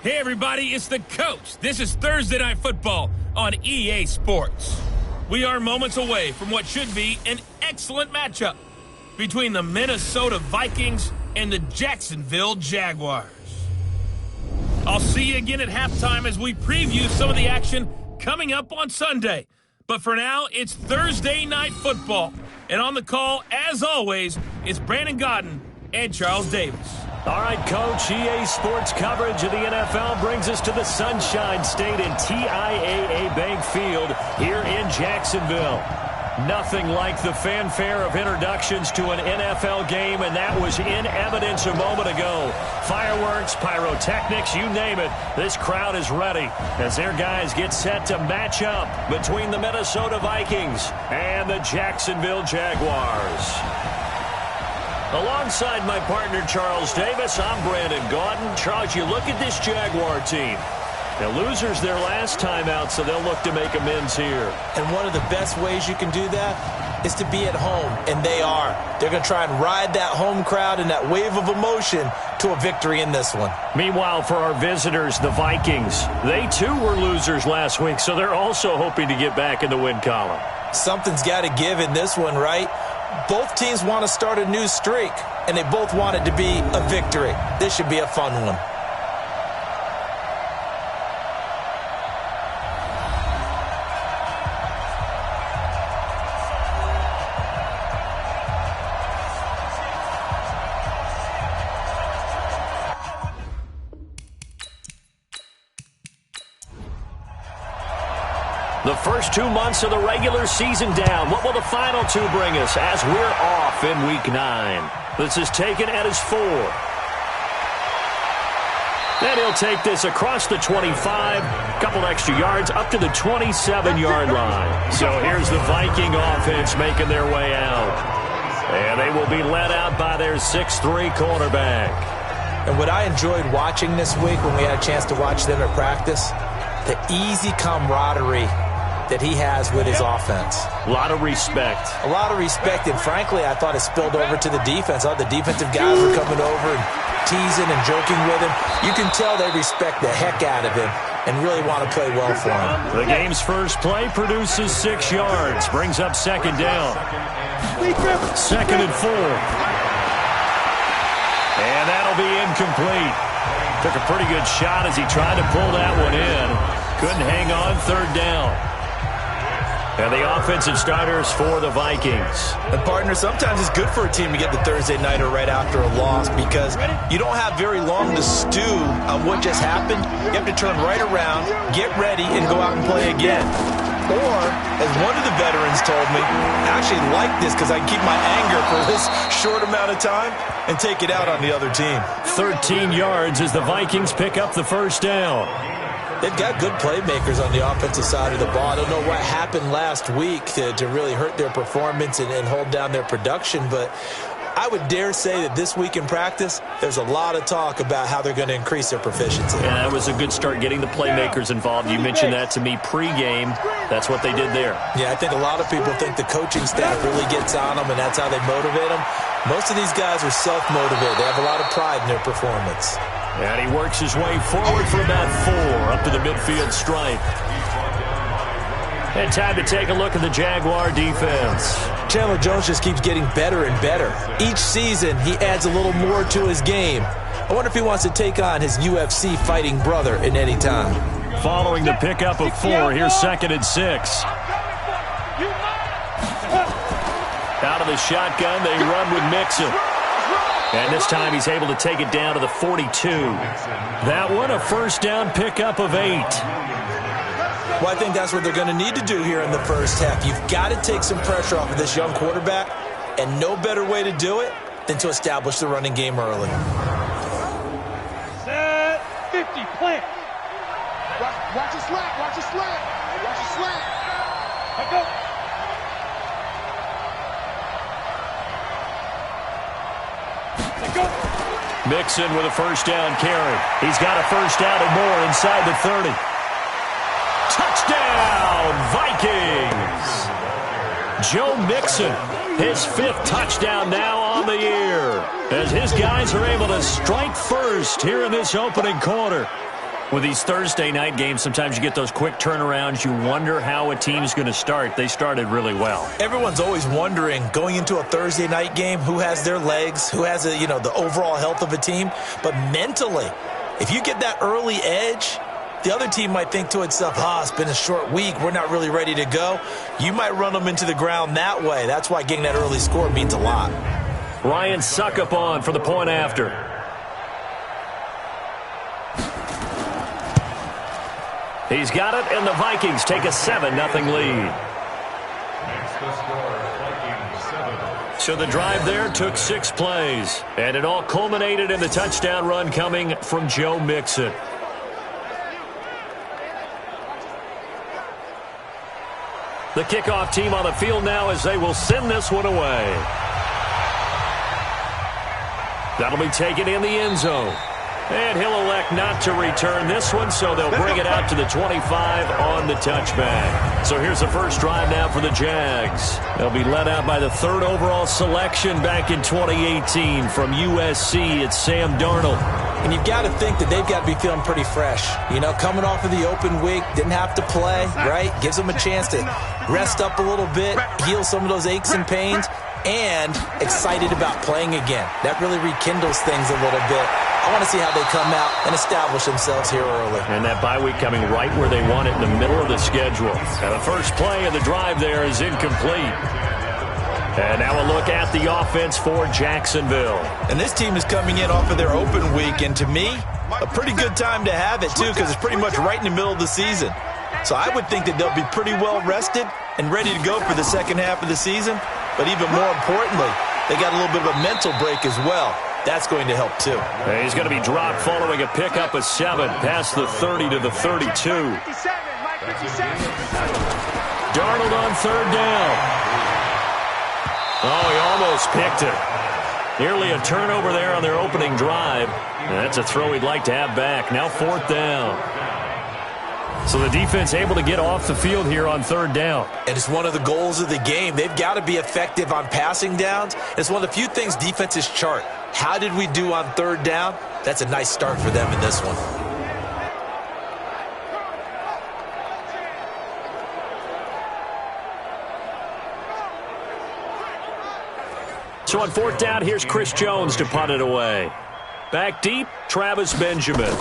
Hey everybody, it's the coach. This is Thursday Night Football on EA Sports. We are moments away from what should be an excellent matchup between the Minnesota Vikings and the Jacksonville Jaguars. I'll see you again at halftime as we preview some of the action coming up on Sunday. But for now, it's Thursday Night Football. And on the call, as always, it's Brandon Godden and Charles Davis. All right, Coach, EA Sports coverage of the NFL brings us to the Sunshine State in TIAA Bank Field here in Jacksonville. Nothing like the fanfare of introductions to an NFL game, and that was in evidence a moment ago. Fireworks, pyrotechnics, you name it, this crowd is ready as their guys get set to match up between the Minnesota Vikings and the Jacksonville Jaguars. Alongside my partner, Charles Davis, I'm Brandon Gaudin. Charles, you look at this Jaguar team. The losers their last time out, so they'll look to make amends here. And one of the best ways you can do that is to be at home, and they are. They're going to try and ride that home crowd and that wave of emotion to a victory in this one. Meanwhile, for our visitors, the Vikings, they too were losers last week, so they're also hoping to get back in the win column. Something's got to give in this one, right? Both teams want to start a new streak, and they both want it to be a victory. This should be a fun one. The first 2 months of the regular season down. What will the final two bring us as we're off in Week 9? This is taken at his 4. Then he'll take this across the 25, couple extra yards, up to the 27-yard line. So here's the Viking offense making their way out. And they will be led out by their 6'3 quarterback. And what I enjoyed watching this week when we had a chance to watch them at practice, the easy camaraderie that he has with his offense. A lot of respect. A lot of respect, and frankly, I thought it spilled over to the defense. All the defensive guys were coming over and teasing and joking with him. You can tell they respect the heck out of him and really want to play well for him. The game's first play produces 6 yards, brings up second down. Second and 4. And that'll be incomplete. Took a pretty good shot as he tried to pull that one in. Couldn't hang on, third down. And the offensive starters for the Vikings. And partner, sometimes it's good for a team to get the Thursday nighter right after a loss because you don't have very long to stew on what just happened. You have to turn right around, get ready, and go out and play again. Or, as one of the veterans told me, I actually like this because I can keep my anger for this short amount of time and take it out on the other team. 13 yards as the Vikings pick up the first down. They've got good playmakers on the offensive side of the ball. I don't know what happened last week to really hurt their performance and hold down their production, but I would dare say that this week in practice, there's a lot of talk about how they're going to increase their proficiency. Yeah, that was a good start getting the playmakers involved. You mentioned that to me pregame. That's what they did there. Yeah, I think a lot of people think the coaching staff really gets on them, and that's how they motivate them. Most of these guys are self-motivated. They have a lot of pride in their performance. And he works his way forward for about 4 up to the midfield stripe. And time to take a look at the Jaguar defense. Chandler Jones just keeps getting better and better. Each season, he adds a little more to his game. I wonder if he wants to take on his UFC fighting brother at any time. Following the pickup of 4, here's second and 6. Out of the shotgun, they run with Mixon. And this time he's able to take it down to the 42. That one, a first down pickup of 8. Well, I think that's what they're going to need to do here in the first half. You've got to take some pressure off of this young quarterback, and no better way to do it than to establish the running game early. Set 50, plant. Watch your slant, watch your slant. Watch your slant. Let go. Mixon with a first down carry. He's got a first down and more inside the 30. Touchdown, Vikings! Joe Mixon, his 5th touchdown now on the year, as his guys are able to strike first here in this opening quarter. With these Thursday night games, sometimes you get those quick turnarounds. You wonder how a team's going to start. They started really well. Everyone's always wondering, going into a Thursday night game, who has their legs, who has the overall health of a team. But mentally, if you get that early edge, the other team might think to itself, it's been a short week. We're not really ready to go. You might run them into the ground that way. That's why getting that early score means a lot. Ryan Suckup on for the point after. He's got it, and the Vikings take a 7-0 lead. So the drive there took 6 plays, and it all culminated in the touchdown run coming from Joe Mixon. The kickoff team on the field now as they will send this one away. That'll be taken in the end zone. And he'll elect not to return this one, so they'll bring it out to the 25 on the touchback. So here's the first drive now for the Jags. They'll be led out by the 3rd overall selection back in 2018 from USC. It's Sam Darnold. And you've got to think that they've got to be feeling pretty fresh. Coming off of the open week, didn't have to play, right? Gives them a chance to rest up a little bit, heal some of those aches and pains, and excited about playing again. That really rekindles things a little bit. I want to see how they come out and establish themselves here early. And that bye week coming right where they want it, in the middle of the schedule. And the first play of the drive there is incomplete. And now a look at the offense for Jacksonville. And this team is coming in off of their open week, and to me, a pretty good time to have it, too, because it's pretty much right in the middle of the season. So I would think that they'll be pretty well rested and ready to go for the second half of the season. But even more importantly, they got a little bit of a mental break as well. That's going to help, too. And he's going to be dropped following a pickup of 7 past the 30 to the 32. Darnold on 3rd down. Oh, he almost picked it. Nearly a turnover there on their opening drive. And that's a throw he'd like to have back. Now 4th down. So the defense able to get off the field here on 3rd down. And it's one of the goals of the game. They've got to be effective on passing downs. It's one of the few things defenses chart. How did we do on 3rd down? That's a nice start for them in this one. So on 4th down, here's Chris Jones to punt it away. Back deep, Travis Benjamin.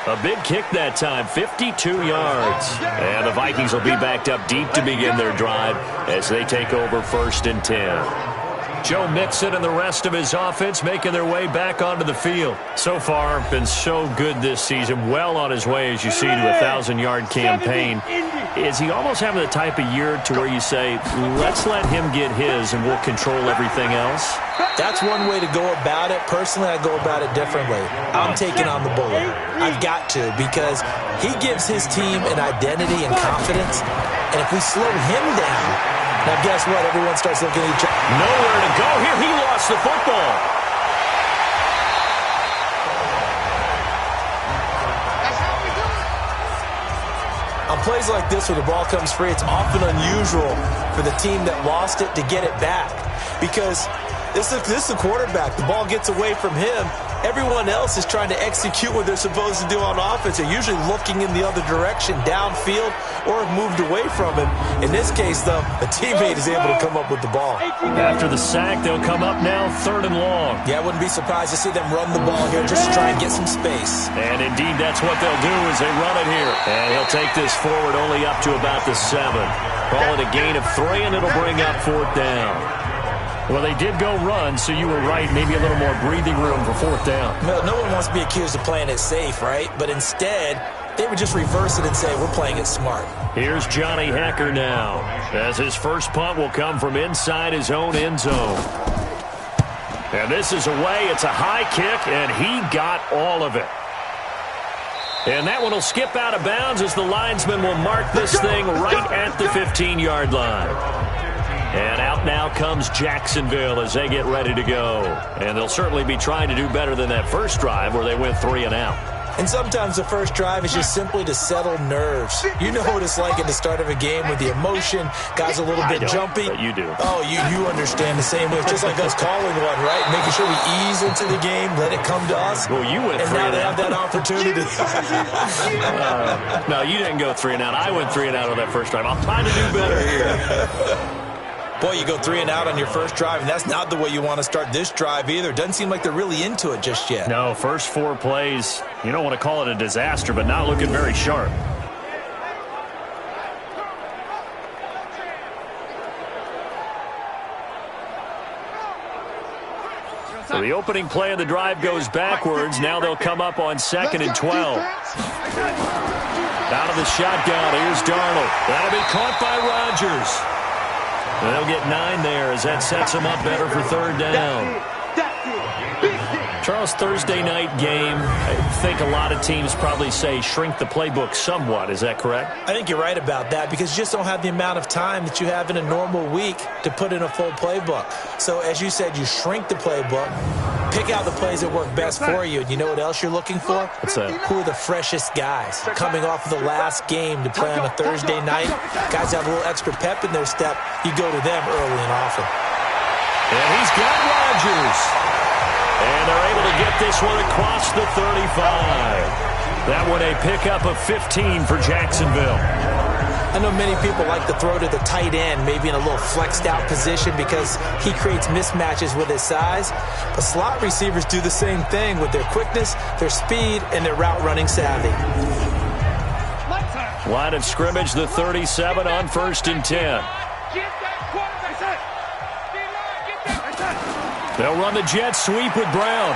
A big kick that time, 52 yards. And the Vikings will be backed up deep to begin their drive as they take over 1st and 10. Joe Mixon and the rest of his offense making their way back onto the field. So far, been so good this season. Well on his way, as you see, to a 1,000-yard campaign. Is he almost having the type of year to where you say, let's let him get his and we'll control everything else? That's one way to go about it. Personally, I go about it differently. I'm taking on the bully. I've got to, because he gives his team an identity and confidence. And if we slow him down, now guess what? Everyone starts looking at each other. Nowhere to go here. He lost the football. On plays like this where the ball comes free, it's often unusual for the team that lost it to get it back. Because this is the quarterback. The ball gets away from him. Everyone else is trying to execute what they're supposed to do on offense. They're usually looking in the other direction, downfield, or have moved away from him. In this case, though, a teammate is able to come up with the ball. After the sack, they'll come up now 3rd and long. Yeah, I wouldn't be surprised to see them run the ball here just to try and get some space. And indeed, that's what they'll do as they run it here. And he'll take this forward only up to about the 7. Call it a gain of 3, and it'll bring up 4th down. Well, they did go run, so you were right. Maybe a little more breathing room for 4th down. Well, no one wants to be accused of playing it safe, right? But instead, they would just reverse it and say, we're playing it smart. Here's Johnny Hacker now, as his first punt will come from inside his own end zone. And this is away. It's a high kick, and he got all of it. And that one will skip out of bounds as the linesman will mark this thing right at the 15-yard line. And out now comes Jacksonville as they get ready to go. And they'll certainly be trying to do better than that first drive where they went 3 and out. And sometimes the first drive is just simply to settle nerves. You know what it's like at the start of a game with the emotion. Guys a little bit jumpy. But you do. Oh, you understand the same way. It's just like us calling one, right? Making sure we ease into the game, let it come to us. Well, you went and 3 now and they out. have that opportunity. No, you didn't go 3 and out. I went 3 and out on that first drive. I'm trying to do better here. Boy, you go 3 and out on your first drive, and that's not the way you want to start this drive either. Doesn't seem like they're really into it just yet. No, first 4 plays, you don't want to call it a disaster, but not looking very sharp. So the opening play of the drive goes backwards. Now they'll come up on 2nd and 12. Out of the shotgun, here's Darnold. That'll be caught by Rodgers. And they'll get 9 there as that sets them up better for 3rd down. Charles, Thursday night game, I think a lot of teams probably say shrink the playbook somewhat. Is that correct? I think you're right about that because you just don't have the amount of time that you have in a normal week to put in a full playbook. So as you said, you shrink the playbook, pick out the plays that work best for you. And you know what else you're looking for? What's that? Who are the freshest guys coming off of the last game to play on a Thursday night? Guys have a little extra pep in their step. You go to them early and often. And he's got Rodgers. And they're able to get this one across the 35. That one a pickup of 15 for Jacksonville. I know many people like to throw to the tight end, maybe in a little flexed out position because he creates mismatches with his size. But slot receivers do the same thing with their quickness, their speed, and their route running savvy. Line of scrimmage, the 37 on 1st and 10. They'll run the jet sweep with Brown.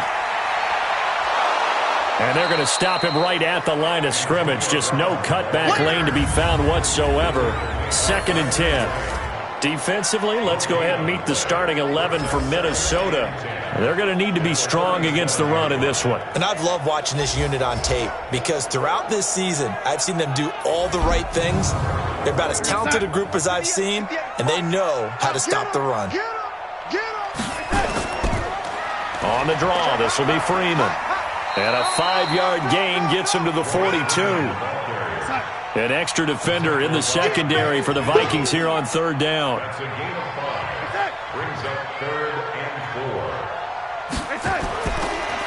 And they're going to stop him right at the line of scrimmage. Just no cutback lane to be found whatsoever. 2nd and 10. Defensively, let's go ahead and meet the starting 11 for Minnesota. They're going to need to be strong against the run in this one. And I've loved watching this unit on tape because throughout this season, I've seen them do all the right things. They're about as talented a group as I've seen, and they know how to stop the run. On the draw, this will be Freeman. And a 5-yard gain gets him to the 42. An extra defender in the secondary for the Vikings here on 3rd down.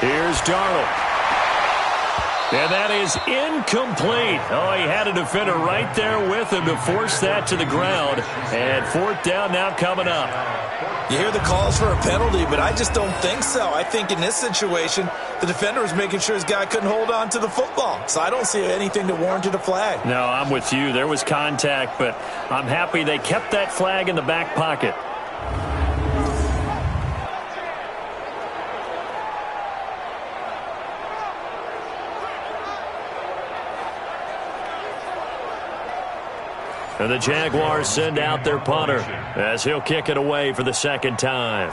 Here's Darnold. And that is incomplete. Oh, he had a defender right there with him to force that to the ground. And 4th down now coming up. You hear the calls for a penalty, but I just don't think so. I think in this situation, the defender was making sure his guy couldn't hold on to the football. So I don't see anything that warranted a flag. No, I'm with you. There was contact, but I'm happy they kept that flag in the back pocket. And the Jaguars send out their punter as he'll kick it away for the 2nd time.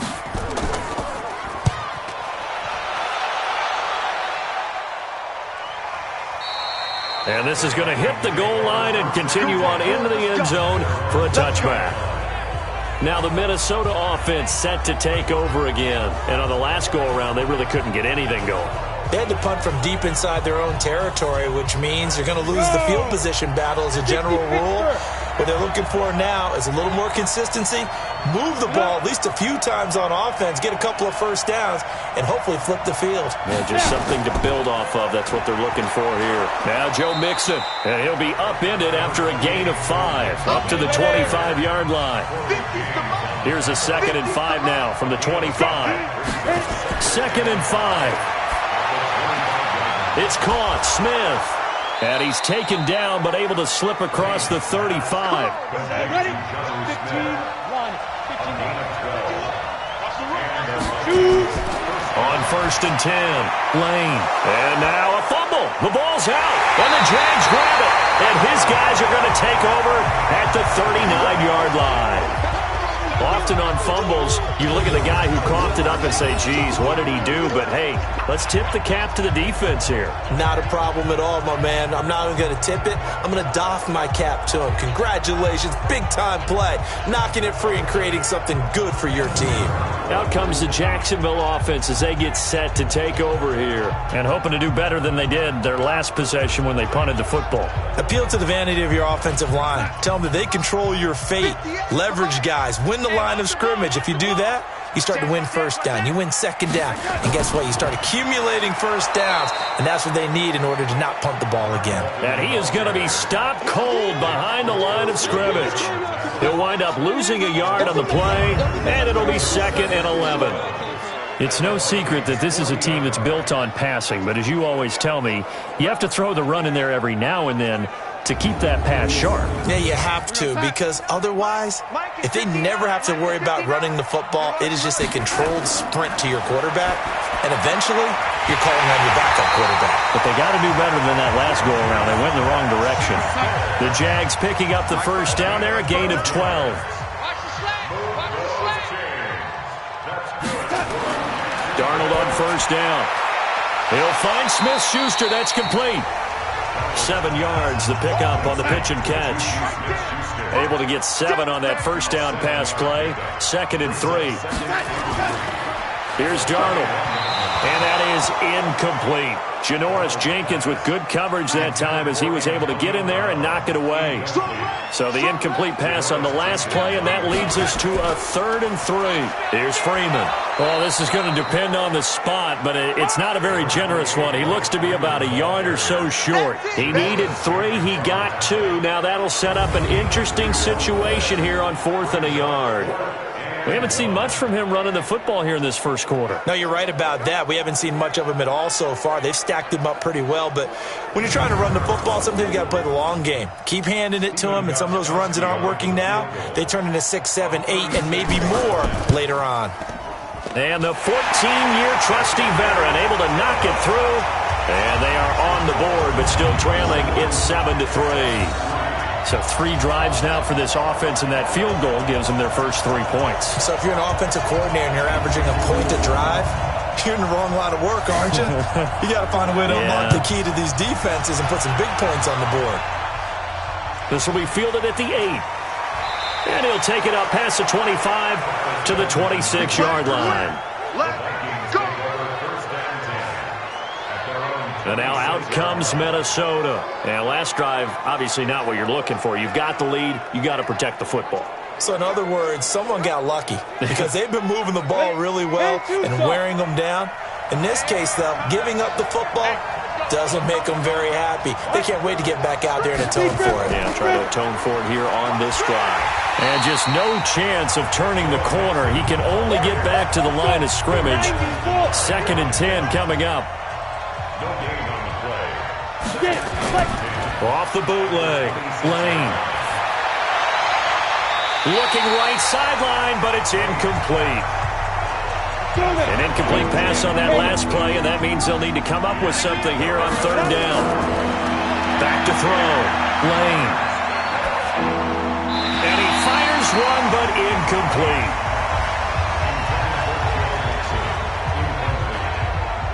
And this is going to hit the goal line and continue on into the end zone for a touchback. Now the Minnesota offense set to take over again. And on the last go-around, they really couldn't get anything going. They had to punt from deep inside their own territory, which means you're going to lose the field position battle as a general rule. What they're looking for now is a little more consistency, move the ball at least a few times on offense, get a couple of first downs, and hopefully flip the field. Yeah, just something to build off of. That's what they're looking for here. Now Joe Mixon, and he'll be upended after a gain of 5, up to the 25-yard line. Here's a 2nd and 5 now from the 25. 2nd and 5. It's caught, Smith. And he's taken down, but able to slip across the 35. Ready? 15, 1, 15. On 1st and 10, Lane. And now a fumble. The ball's out, and the Jags grab it. And his guys are going to take over at the 39-yard line. Often on fumbles, you look at the guy who coughed it up and say, geez, what did he do? But, hey, let's tip the cap to the defense here. Not a problem at all, my man. I'm not even going to tip it. I'm going to doff my cap to him. Congratulations. Big-time play. Knocking it free and creating something good for your team. Out comes the Jacksonville offense as they get set to take over here. And hoping to do better than they did their last possession when they punted the football. Appeal to the vanity of your offensive line. Tell them that they control your fate. Leverage guys. Win the line of scrimmage. If you do that, you start to win first down. You win second down. And guess what? You start accumulating first downs. And that's what they need in order to not punt the ball again. And he is going to be stopped cold behind the line of scrimmage. He'll wind up losing a yard on the play, and it'll be 2nd and 11. It's no secret that this is a team that's built on passing, but as you always tell me, you have to throw the run in there every now and then to keep that pass sharp. Yeah, you have to, because otherwise, if they never have to worry about running the football, it is just a controlled sprint to your quarterback, and eventually, you're calling on your backup quarterback. But they got to do better than that last go-around. They went in the wrong direction. The Jags picking up the first down there, a gain of 12. Darnold on first down. He'll find Smith-Schuster. That's complete. 7 yards, the pickup on the pitch and catch. Able to get 7 on that first down pass play. 2nd and 3. Here's Darnold. And that is incomplete. Janoris Jenkins with good coverage that time as he was able to get in there and knock it away. So the incomplete pass on the last play, and that leads us to a 3rd and 3. Here's Freeman. Well, this is going to depend on the spot, but it's not a very generous one. He looks to be about a yard or so short. He needed 3. He got 2. Now that'll set up an interesting situation here on 4th and a yard. We haven't seen much from him running the football here in this first quarter. No, you're right about that. We haven't seen much of him at all so far. They've stacked him up pretty well, but when you're trying to run the football, sometimes you got to play the long game. Keep handing it to him, and some of those runs that aren't working now, they turn into 6, 7, 8, and maybe more later on. And the 14-year trusty veteran able to knock it through, and they are on the board, but still trailing. It's 7-3. So 3 drives now for this offense, and that field goal gives them their first 3 points. So if you're an offensive coordinator and you're averaging a point a drive, you're in the wrong line of work, aren't you? You got to find a way to unlock the key to these defenses and put some big points on the board. This will be fielded at the 8. And he'll take it up past the 25 to the 26-yard line. And now out comes Minnesota. And last drive, obviously not what you're looking for. You've got the lead. You got to protect the football. So in other words, someone got lucky because they've been moving the ball really well and wearing them down. In this case, though, giving up the football doesn't make them very happy. They can't wait to get back out there and atone for it. Yeah, try to atone for it here on this drive. And just no chance of turning the corner. He can only get back to the line of scrimmage. 2nd and 10 coming up. Off the bootleg. Lane. Looking right sideline, but it's incomplete. An incomplete pass on that last play, and that means they'll need to come up with something here on 3rd down. Back to throw. Lane. And he fires one, but incomplete.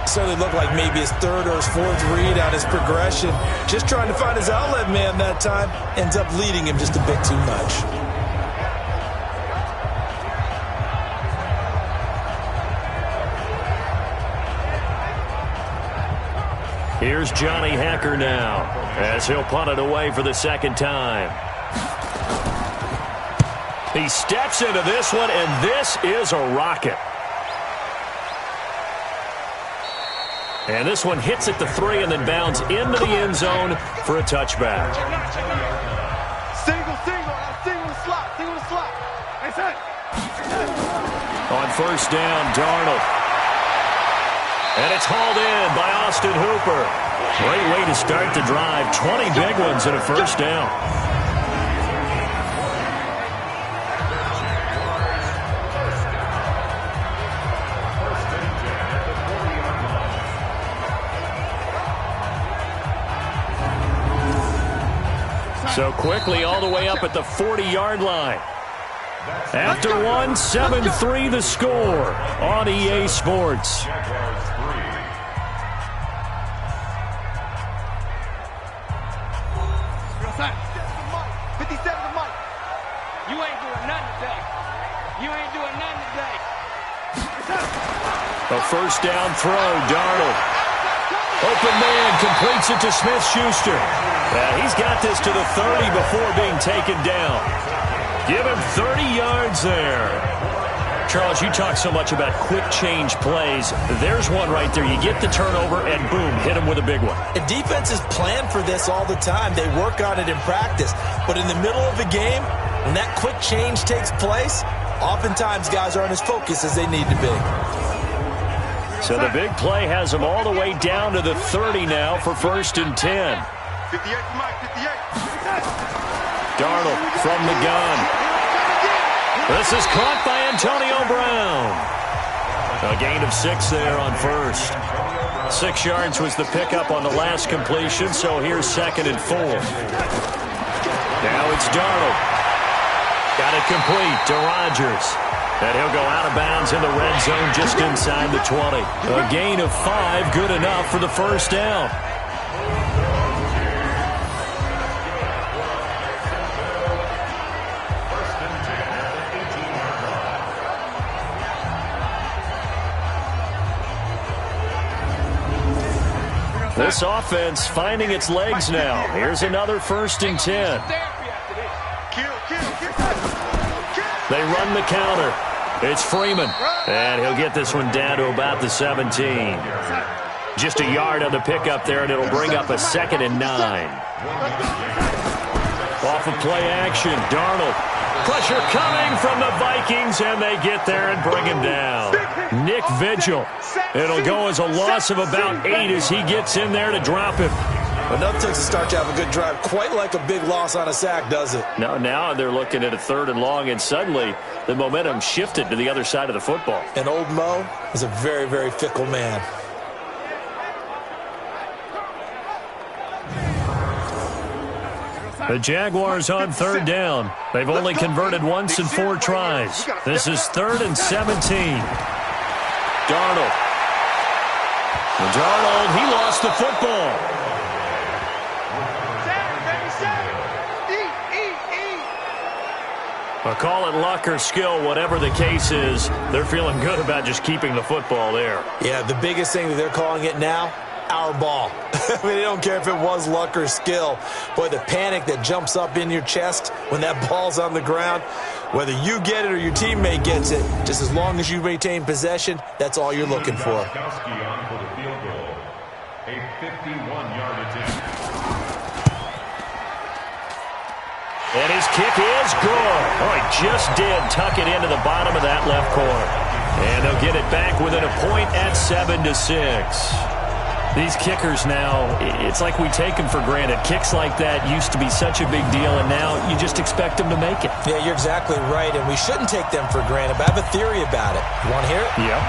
Certainly looked like maybe his 3rd or his 4th read on his progression. Just trying to find his outlet man that time. Ends up leading him just a bit too much. Here's Johnny Hacker now as he'll punt it away for the 2nd time. He steps into this one, and this is a rocket. And this one hits at the 3 and then bounds into the end zone for a touchback. Single slot. On first down, Darnold. And it's hauled in by Austin Hooper. Great way to start the drive. 20 big ones and a first down. So quickly all the way up at the 40-yard line. After one, 7-3 the score on EA Sports. A first down throw, Darnold. Open man, completes it to Smith-Schuster. He's got this to the 30 before being taken down. Give him 30 yards there. Charles, you talk so much about quick change plays. There's one right there. You get the turnover, and boom, hit him with a big one. And defenses plan for this all the time. They work on it in practice. But in the middle of the game, when that quick change takes place, oftentimes guys aren't as focused as they need to be. So the big play has them all the way down to the 30 now for 1st and 10. 58, Mike, 58. Darnold from the gun. This is caught by Antonio Brown. A gain of 6 there on first. 6 yards was the pickup on the last completion, so here's 2nd and 4. Now it's Darnold. Got it complete to Rodgers. And he'll go out of bounds in the red zone just inside the 20. A gain of 5, good enough for the first down. This offense finding its legs now. Here's another 1st and 10. They run the counter. It's Freeman. And he'll get this one down to about the 17. Just a yard on the pickup there, and it'll bring up a 2nd and 9. Off of play action, Darnold. Pressure coming from the Vikings, and they get there and bring him down. Nick Vigil. It'll go as a loss of about 8 as he gets in there to drop him. But nothing takes a start to have a good drive. Quite like a big loss on a sack, does it? No, now they're looking at a 3rd and long, and suddenly the momentum shifted to the other side of the football. And old Mo is a very, very fickle man. The Jaguars on 3rd down. They've only converted once in 4 tries. This is 3rd and 17. Darnold. He lost the football. I'll call it luck or skill, whatever the case is. They're feeling good about just keeping the football there. Yeah, the biggest thing that they're calling it now, our ball. I mean, they don't care if it was luck or skill. Boy, the panic that jumps up in your chest when that ball's on the ground, whether you get it or your teammate gets it, just as long as you retain possession, that's all you're looking for. A 51-yard attempt. And his kick is good. Oh, he just did tuck it into the bottom of that left corner. And they'll get it back within a point at 7-6. These kickers now, it's like we take them for granted. Kicks like that used to be such a big deal, and now you just expect them to make it. Yeah, you're exactly right, and we shouldn't take them for granted, but I have a theory about it. You want to hear it? Yep.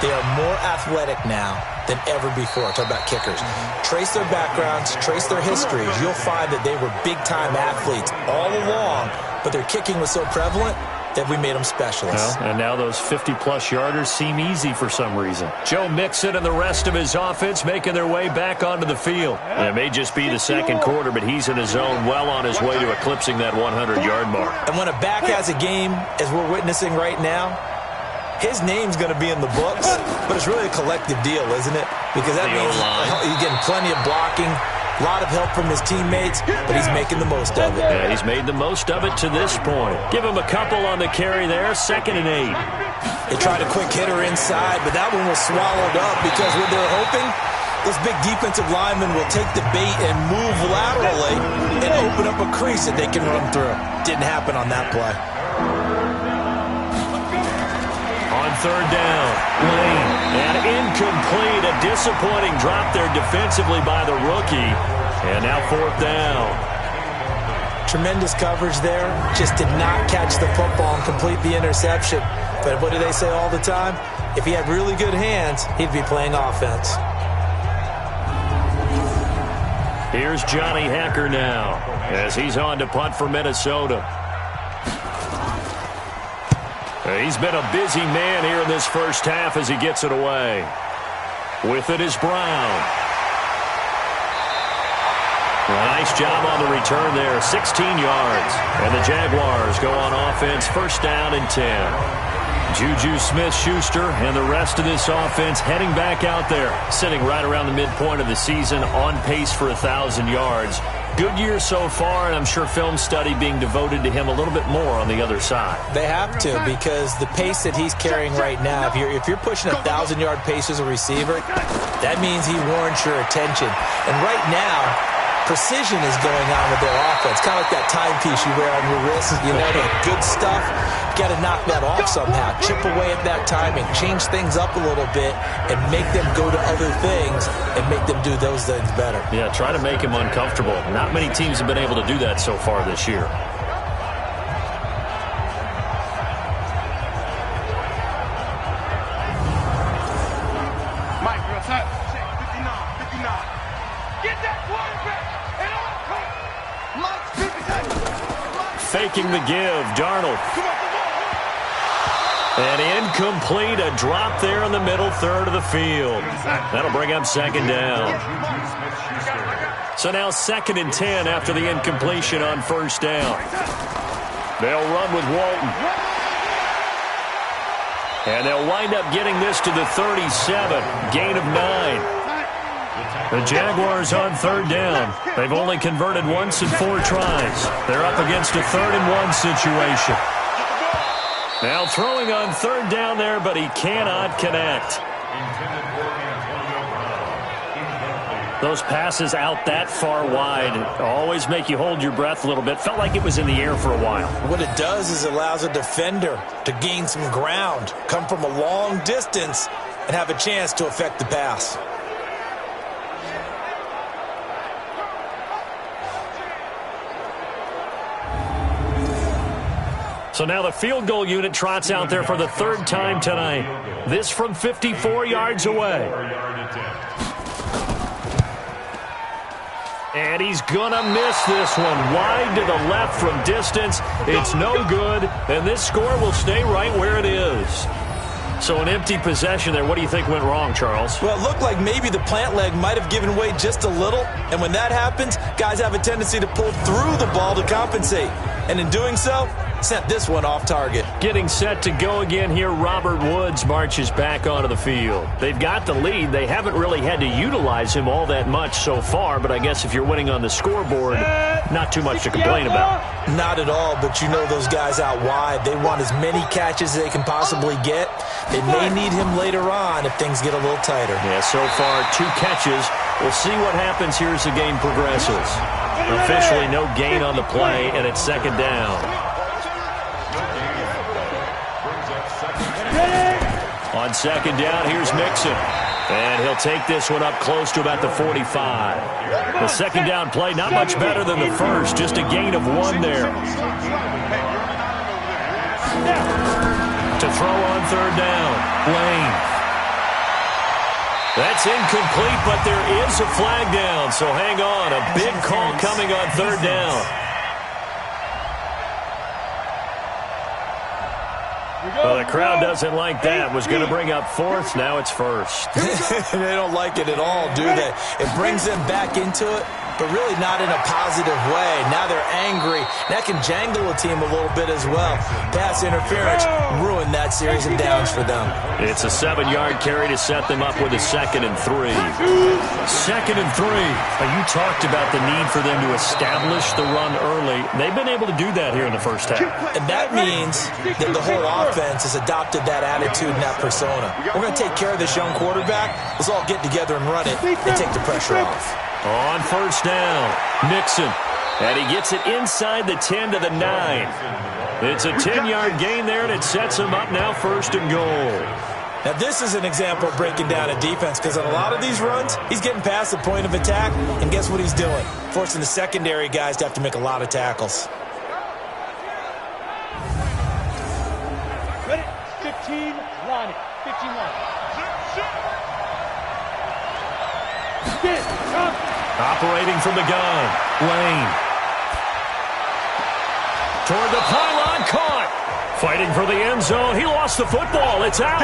They are more athletic now than ever before. Talk about kickers. Trace their backgrounds, trace their histories. You'll find that they were big-time athletes all along, but their kicking was so prevalent that we made them specialists. Well, and now those 50-plus yarders seem easy for some reason. Joe Mixon and the rest of his offense making their way back onto the field. And it may just be the second quarter, but he's in his zone, well on his way to eclipsing that 100-yard mark. And when a back has a game, as we're witnessing right now, his name's going to be in the books, but it's really a collective deal, isn't it? Because that means he's getting plenty of blocking, a lot of help from his teammates, but he's making the most of it. Yeah, he's made the most of it to this point. Give him a couple on the carry there, 2nd and 8. They tried a quick hitter inside, but that one was swallowed up because what they're hoping, those big defensive linemen will take the bait and move laterally and open up a crease that they can run through. Didn't happen on that play. On 3rd down, Lane, and incomplete. A disappointing drop there defensively by the rookie. And now 4th down. Tremendous coverage there. Just did not catch the football and complete the interception. But what do they say all the time? If he had really good hands, he'd be playing offense. Here's Johnny Hacker now as he's on to punt for Minnesota. He's been a busy man here in this first half as he gets it away. With it is Brown. A nice job on the return there, 16 yards. And the Jaguars go on offense, 1st down and 10. Juju Smith-Schuster and the rest of this offense heading back out there, sitting right around the midpoint of the season, on pace for 1,000 yards. Good year so far, and I'm sure film study being devoted to him a little bit more on the other side. They have to, because the pace that he's carrying right now, if you're pushing 1,000-yard pace as a receiver, that means he warrants your attention. And right now, precision is going on with their offense, kind of like that timepiece you wear on your wrist. You know, the good stuff, you got to knock that off somehow. Chip away at that timing, change things up a little bit, and make them go to other things and make them do those things better. Yeah, try to make him uncomfortable. Not many teams have been able to do that so far this year. Mike, real tight. 59. Get that quarterback. Faking the give, Darnold. And incomplete, a drop there in the middle third of the field. That'll bring up second down. So now 2nd and 10 after the incompletion on first down. They'll run with Walton. And they'll wind up getting this to the 37, gain of 9. The Jaguars on third down. They've only converted once in 4 tries. They're up against a 3rd and 1 situation. Now throwing on third down there, but he cannot connect. Those passes out that far wide always make you hold your breath a little bit. Felt like it was in the air for a while. What it does is it allows a defender to gain some ground, come from a long distance, and have a chance to affect the pass. So now the field goal unit trots out there for the 3rd time tonight. This from 54 yards away. And he's gonna miss this one. Wide to the left from distance. It's no good, and this score will stay right where it is. So an empty possession there. What do you think went wrong, Charles? Well, it looked like maybe the plant leg might have given way just a little, and when that happens, guys have a tendency to pull through the ball to compensate. And in doing so, sent this one off target. Getting set to go again here, Robert Woods marches back onto the field. They've got the lead. They haven't really had to utilize him all that much so far, but I guess if you're winning on the scoreboard, not too much to complain about. Not at all, but you know those guys out wide, they want as many catches as they can possibly get. They may need him later on if things get a little tighter. Yeah, so far 2 catches. We'll see what happens here as the game progresses. Officially no gain on the play, and it's 2nd down. On 2nd down, here's Mixon. And he'll take this one up close to about the 45. The 2nd down play, not much better than the first, just a gain of 1 there. To throw on 3rd down, Lane. That's incomplete, but there is a flag down, so hang on. A big call coming on 3rd down. Well, the crowd doesn't like that. Was going to bring up 4th. Now it's 1st. They don't like it at all, do they? It brings them back into it, but really not in a positive way. Now they're angry. That can jangle a team a little bit as well. Pass interference ruined that series of downs for them. It's a 7-yard carry to set them up with a 2nd and 3. 2nd and 3. Now, you talked about the need for them to establish the run early. They've been able to do that here in the first half. And that means that the whole offense has adopted that attitude and that persona. We're going to take care of this young quarterback. Let's all get together and run it and take the pressure off. On 1st down, Mixon. And he gets it inside the 10 to the 9. It's a 10-yard gain there, and it sets him up now 1st and goal. Now, this is an example of breaking down a defense, because on a lot of these runs, he's getting past the point of attack, and guess what he's doing? Forcing the secondary guys to have to make a lot of tackles. Ready? 15, line it. 15, line it. Operating from the gun, Lane. Toward the pylon, caught. Fighting for the end zone. He lost the football. It's out.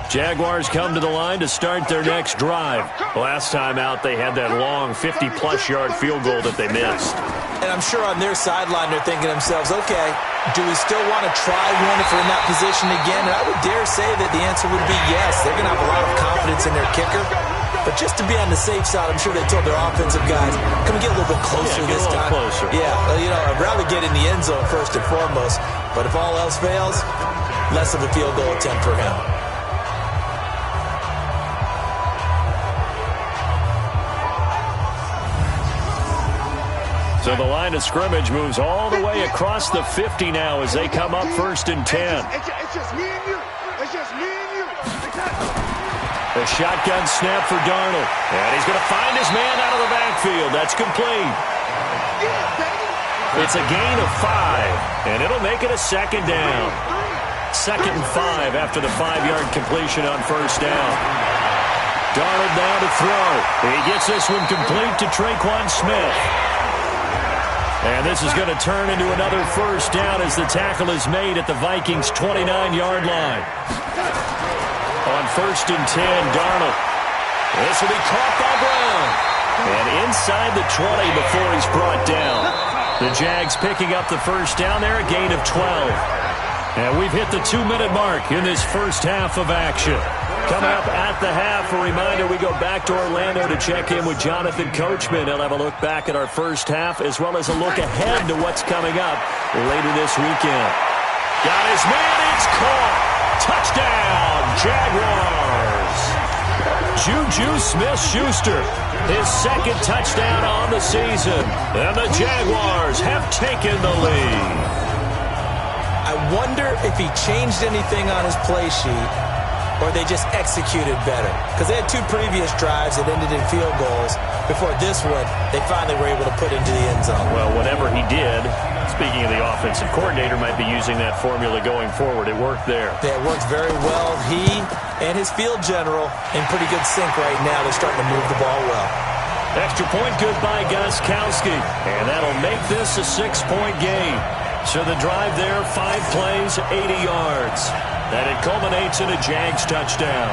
Jaguars come to the line to start their next drive. Last time out, they had that long 50-plus yard field goal that they missed. And I'm sure on their sideline they're thinking to themselves, okay, do we still want to try one if we're in that position again? And I would dare say that the answer would be yes. They're going to have a lot of confidence in their kicker. But just to be on the safe side, I'm sure they told their offensive guys, can we get a little bit closer this time? Closer. Yeah, I'd rather get in the end zone first and foremost. But if all else fails, less of a field goal attempt for him. So the line of scrimmage moves all the way across the 50 now as they come up 1st and 10. It's just me and you. It's just me and you. The shotgun snap for Darnold. And he's going to find his man out of the backfield. That's complete. It's a gain of 5, and it'll make it a 2nd down. 2nd and 5 after the 5-yard completion on 1st down. Darnold now to throw. He gets this one complete to Traquan Smith. And this is going to turn into another 1st down as the tackle is made at the Vikings' 29-yard line. On 1st and 10, Darnold. This will be caught by Brown. And inside the 20 before he's brought down. The Jags picking up the 1st down there, a gain of 12. And we've hit the 2-minute mark in this first half of action. Coming up at the half, a reminder, we go back to Orlando to check in with Jonathan Coachman. He'll have a look back at our first half as well as a look ahead to what's coming up later this weekend. Got his man, it's caught. Touchdown, Jaguars. Juju Smith-Schuster, his 2nd touchdown on the season. And the Jaguars have taken the lead. I wonder if he changed anything on his play sheet or they just executed better. Because they had 2 previous drives that ended in field goals. Before this one, they finally were able to put into the end zone. Well, whatever he did, speaking of the offensive coordinator, might be using that formula going forward. It worked there. Yeah, it worked very well. He and his field general in pretty good sync right now. They're starting to move the ball well. Extra point good by Gostkowski. And that'll make this a 6-point game. So the drive there, 5 plays, 80 yards. And it culminates in a Jags touchdown.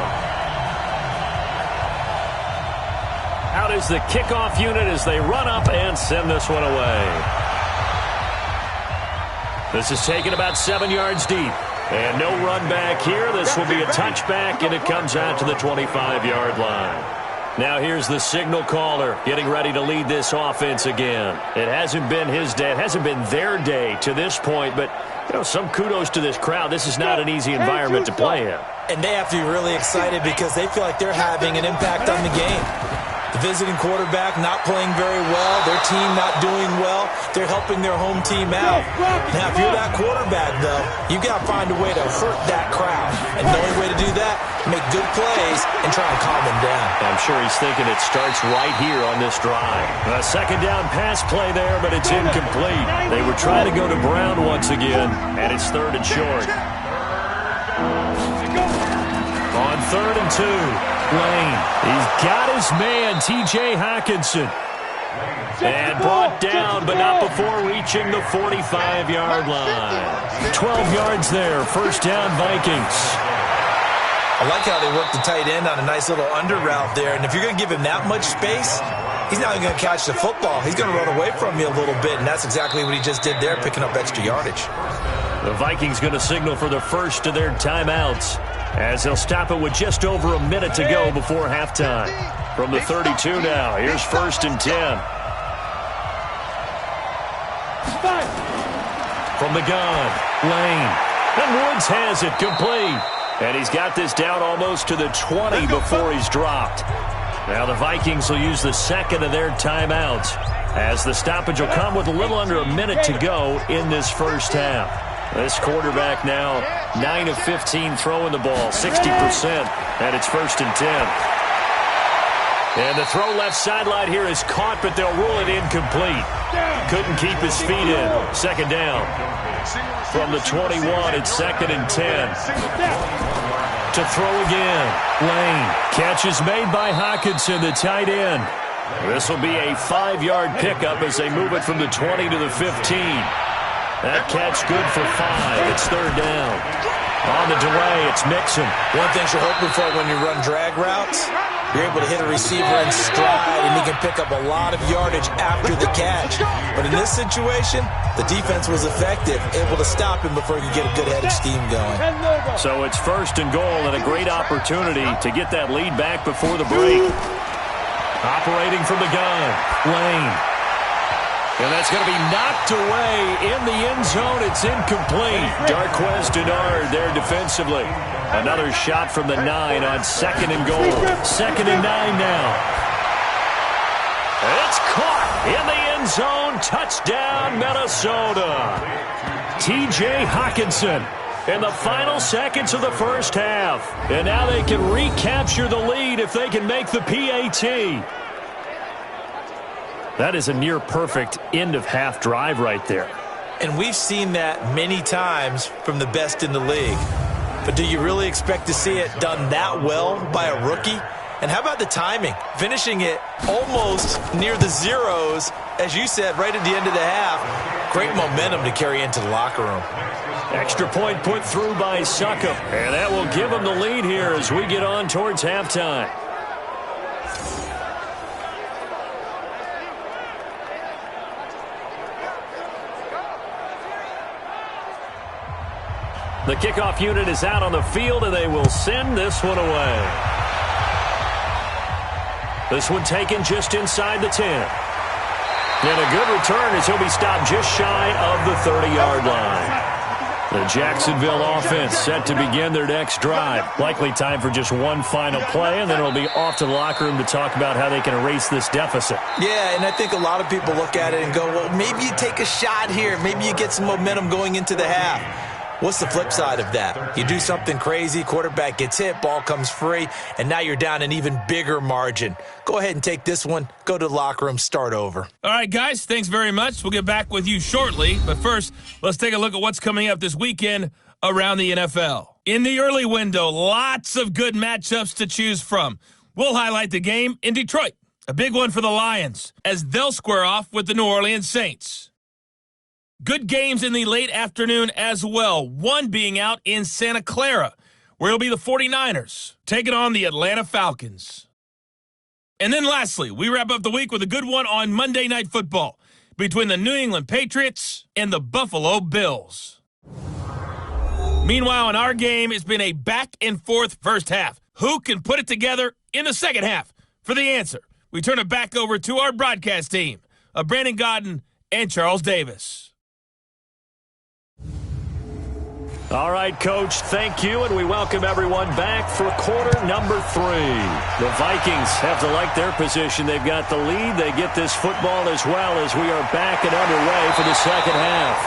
Out is the kickoff unit as they run up and send this one away. This is taken about 7 yards deep. And no run back here. This will be a touchback, and it comes out to the 25-yard line. Now here's the signal caller getting ready to lead this offense again. It hasn't been his day. It hasn't been their day to this point, but some kudos to this crowd. This is not an easy environment to play in. And they have to be really excited because they feel like they're having an impact on the game. The visiting quarterback not playing very well. Their team not doing well. They're helping their home team out. Now, if you're that quarterback, though, you got to find a way to hurt that crowd. And the only way to do that, make good plays and try and calm them down. I'm sure he's thinking it starts right here on this drive. A 2nd down pass play there, but it's incomplete. They were trying to go to Brown once again, and it's 3rd and short. On 3rd and 2. Lane, he's got his man, T.J. Hockenson. And brought down, but not before reaching the 45-yard line. 12 yards there, 1st down Vikings. I like how they work the tight end on a nice little under route there. And if you're going to give him that much space, he's not even going to catch the football. He's going to run away from you a little bit, and that's exactly what he just did there, picking up extra yardage. The Vikings going to signal for the first of their timeouts, as they'll stop it with just over a minute to go before halftime. From the 32 now, here's 1st and 10. From the gun, Lane. And Woods has it complete. And he's got this down almost to the 20 before he's dropped. Now the Vikings will use the 2nd of their timeouts, as the stoppage will come with a little under a minute to go in this first half. This quarterback now 9 of 15 throwing the ball, 60%, and it's 1st and 10. And the throw left sideline here is caught, but they'll rule it incomplete. Couldn't keep his feet in. 2nd down. From the 21, it's 2nd and 10. To throw again. Lane. Catch is made by Hockenson, the tight end. This will be a 5-yard pickup as they move it from the 20 to the 15. That catch good for 5. It's 3rd down. On the delay, it's Mixon. One thing you're hoping for when you run drag routes, you're able to hit a receiver in stride, and he can pick up a lot of yardage after the catch. But in this situation, the defense was effective, able to stop him before he could get a good head of steam going. So it's 1st and goal, and a great opportunity to get that lead back before the break. Operating from the gun, Lane. And that's going to be knocked away in the end zone. It's incomplete. Darquez Denard there defensively. Another shot from the 9 on 2nd and goal. 2nd and 9 now. It's caught in the end zone. Touchdown, Minnesota. T.J. Hockenson in the final seconds of the first half. And now they can recapture the lead if they can make the PAT. That is a near-perfect end-of-half drive right there. And we've seen that many times from the best in the league. But do you really expect to see it done that well by a rookie? And how about the timing? Finishing it almost near the zeros, as you said, right at the end of the half. Great momentum to carry into the locker room. Extra point put through by Succop. And that will give them the lead here as we get on towards halftime. The kickoff unit is out on the field, and they will send this one away. This one taken just inside the 10. And a good return as he'll be stopped just shy of the 30-yard line. The Jacksonville offense set to begin their next drive. Likely time for just one final play, and then it'll be off to the locker room to talk about how they can erase this deficit. Yeah, and I think a lot of people look at it and go, well, maybe you take a shot here. Maybe you get some momentum going into the half. What's the flip side of that? You do something crazy, quarterback gets hit, ball comes free, and now you're down an even bigger margin. Go ahead and take this one, go to the locker room, start over. All right, guys, thanks very much. We'll get back with you shortly. But first, let's take a look at what's coming up this weekend around the NFL. In the early window, lots of good matchups to choose from. We'll highlight the game in Detroit, a big one for the Lions, as they'll square off with the New Orleans Saints. Good games in the late afternoon as well, one being out in Santa Clara, where it'll be the 49ers taking on the Atlanta Falcons. And then lastly, we wrap up the week with a good one on Monday Night Football between the New England Patriots and the Buffalo Bills. Meanwhile, in our game, it's been a back-and-forth first half. Who can put it together in the second half? For the answer, we turn it back over to our broadcast team of Brandon Godden and Charles Davis. All right, Coach, thank you, and we welcome everyone back for quarter number 3. The Vikings have to like their position. They've got the lead. They get this football as well as we are back and underway for the second half.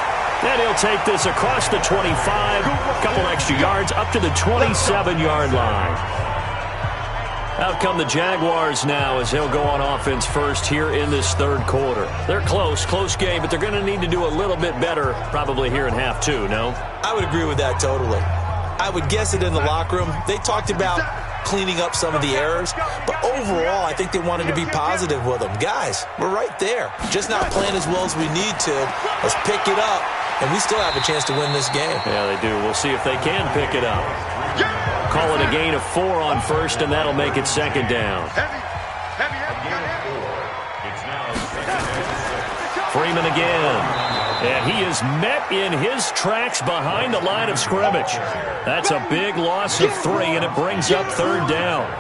And he'll take this across the 25, a couple extra yards, up to the 27-yard line. Out come the Jaguars now as they'll go on offense first here in this third quarter. They're close game, but they're going to need to do a little bit better probably here in half 2, no? I would agree with that totally. I would guess it in the locker room. They talked about cleaning up some of the errors, but overall I think they wanted to be positive with them. Guys, we're right there. Just not playing as well as we need to. Let's pick it up, and we still have a chance to win this game. Yeah, they do. We'll see if they can pick it up. Call it a gain of 4 on first, and that'll make it second down. Freeman again. And he is met in his tracks behind the line of scrimmage. That's a big loss of 3, and it brings up third down.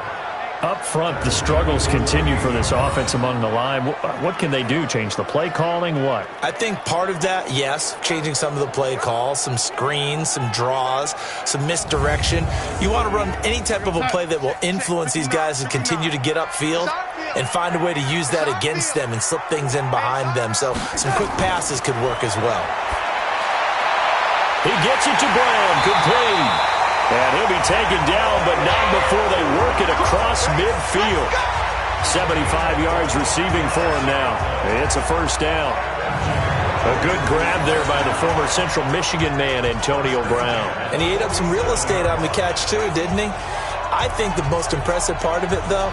Up front, the struggles continue for this offense among the line. What can they do? Change the play calling? What? I think part of that, yes, changing some of the play calls, some screens, some draws, some misdirection. You want to run any type of a play that will influence these guys and continue to get upfield and find a way to use that against them and slip things in behind them. So some quick passes could work as well. He gets it to Brown, complete. And he'll be taken down, but not before they work it across midfield. 75 yards receiving for him now. It's a first down. A good grab there by the former Central Michigan man, Antonio Brown. And he ate up some real estate on the catch too, didn't he? I think the most impressive part of it, though,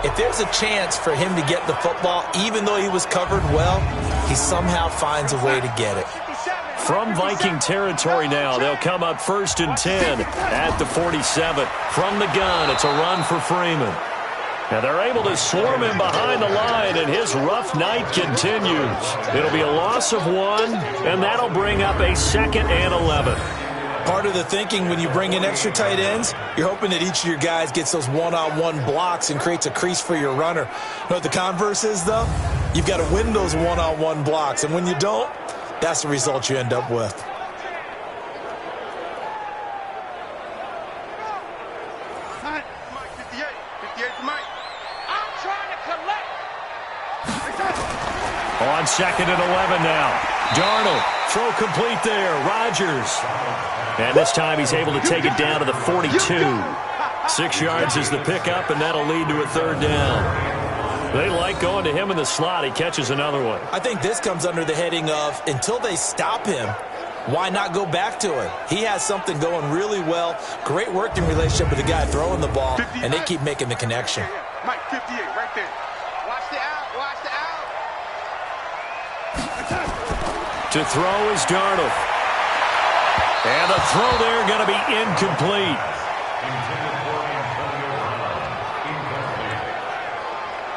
if there's a chance for him to get the football, even though he was covered well, he somehow finds a way to get it. from Viking territory now. They'll come up 1st and 10 at the 47. From the gun, it's a run for Freeman. Now they're able to swarm him behind the line, and his rough night continues. It'll be a loss of 1, and that'll bring up a 2nd and 11. Part of the thinking when you bring in extra tight ends, you're hoping that each of your guys gets those one-on-one blocks and creates a crease for your runner. You know what the converse is, though? You've got to win those one-on-one blocks, and when you don't, that's the result you end up with. On 2nd and 11 now. Darnold, throw complete there. Rodgers. And this time he's able to take it down to the 42. 6 yards is the pickup, and that'll lead to a 3rd down. They like going to him in the slot. He catches another one. I think this comes under the heading of, until they stop him, why not go back to it? He has something going really well. Great working relationship with the guy throwing the ball, and they keep making the connection. Mike, 58, right there. Watch the out, watch the out. To throw is Darnold. And the throw there going to be incomplete.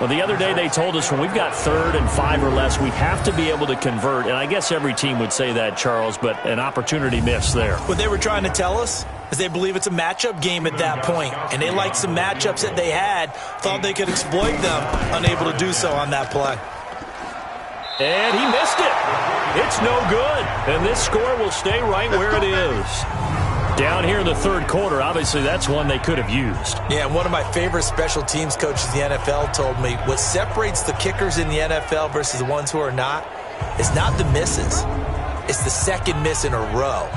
Well, the other day they told us when we've got 3rd and 5 or less, we have to be able to convert. And I guess every team would say that, Charles, but an opportunity missed there. What they were trying to tell us is they believe it's a matchup game at that point. And they liked some matchups that they had, thought they could exploit them, unable to do so on that play. And he missed it. It's no good. And this score will stay right where it is. Down here in the 3rd quarter, obviously that's one they could have used. Yeah, and one of my favorite special teams coaches in the NFL told me what separates the kickers in the NFL versus the ones who are not is not the misses. It's the 2nd miss in a row.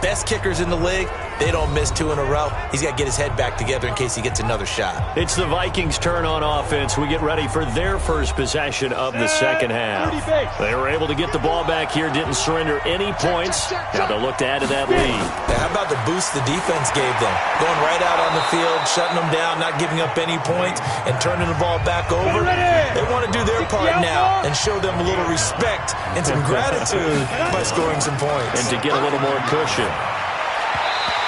Best kickers in the league, they don't miss 2 in a row. He's got to get his head back together in case he gets another shot. It's the Vikings' turn on offense. We get ready for their first possession of the 2nd half. They were able to get the ball back here, didn't surrender any points. Now they'll look to add to that lead. Now, how about the boost the defense gave them? Going right out on the field, shutting them down, not giving up any points, and turning the ball back over. They want to do their part now and show them a little respect and some gratitude by scoring some points. And to get a little more cushion.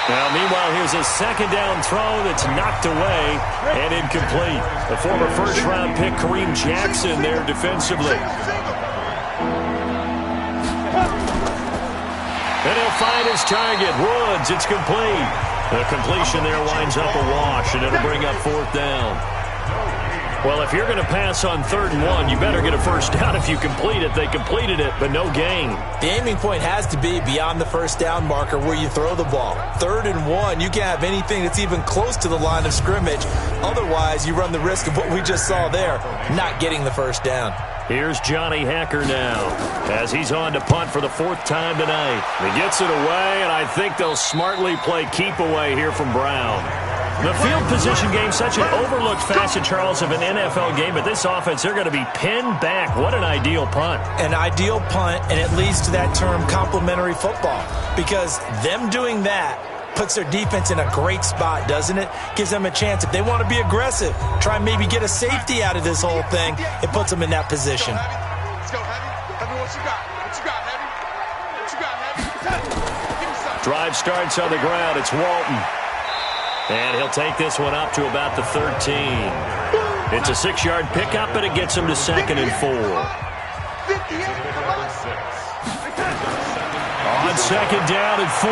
Now, meanwhile, here's a 2nd down throw that's knocked away and incomplete. The former 1st-round pick, Kareem Jackson, there defensively. And he'll find his target. Woods, it's complete. The completion there winds up a wash, and it'll bring up 4th down. Well, if you're going to pass on 3rd and 1, you better get a 1st down if you complete it. They completed it, but no gain. The aiming point has to be beyond the 1st down marker where you throw the ball. 3rd and 1, you can't have anything that's even close to the line of scrimmage. Otherwise, you run the risk of what we just saw there, not getting the 1st down. Here's Johnny Hacker now as he's on to punt for the 4th time tonight. He gets it away, and I think they'll smartly play keep away here from Brown. The field position game, such an overlooked facet, Charles, of an NFL game. But this offense, they're going to be pinned back. What an ideal punt. An ideal punt, and it leads to that term complementary football. Because them doing that puts their defense in a great spot, doesn't it? Gives them a chance. If they want to be aggressive, try and maybe get a safety out of this whole thing, it puts them in that position. Let's go, Heavy. Heavy, what you got? What you got, Heavy? What you got, Heavy? Drive starts on the ground. It's Walton. And he'll take this one up to about the 13. It's a 6-yard pickup, and it gets him to 2nd and 4. On 2nd down and 4,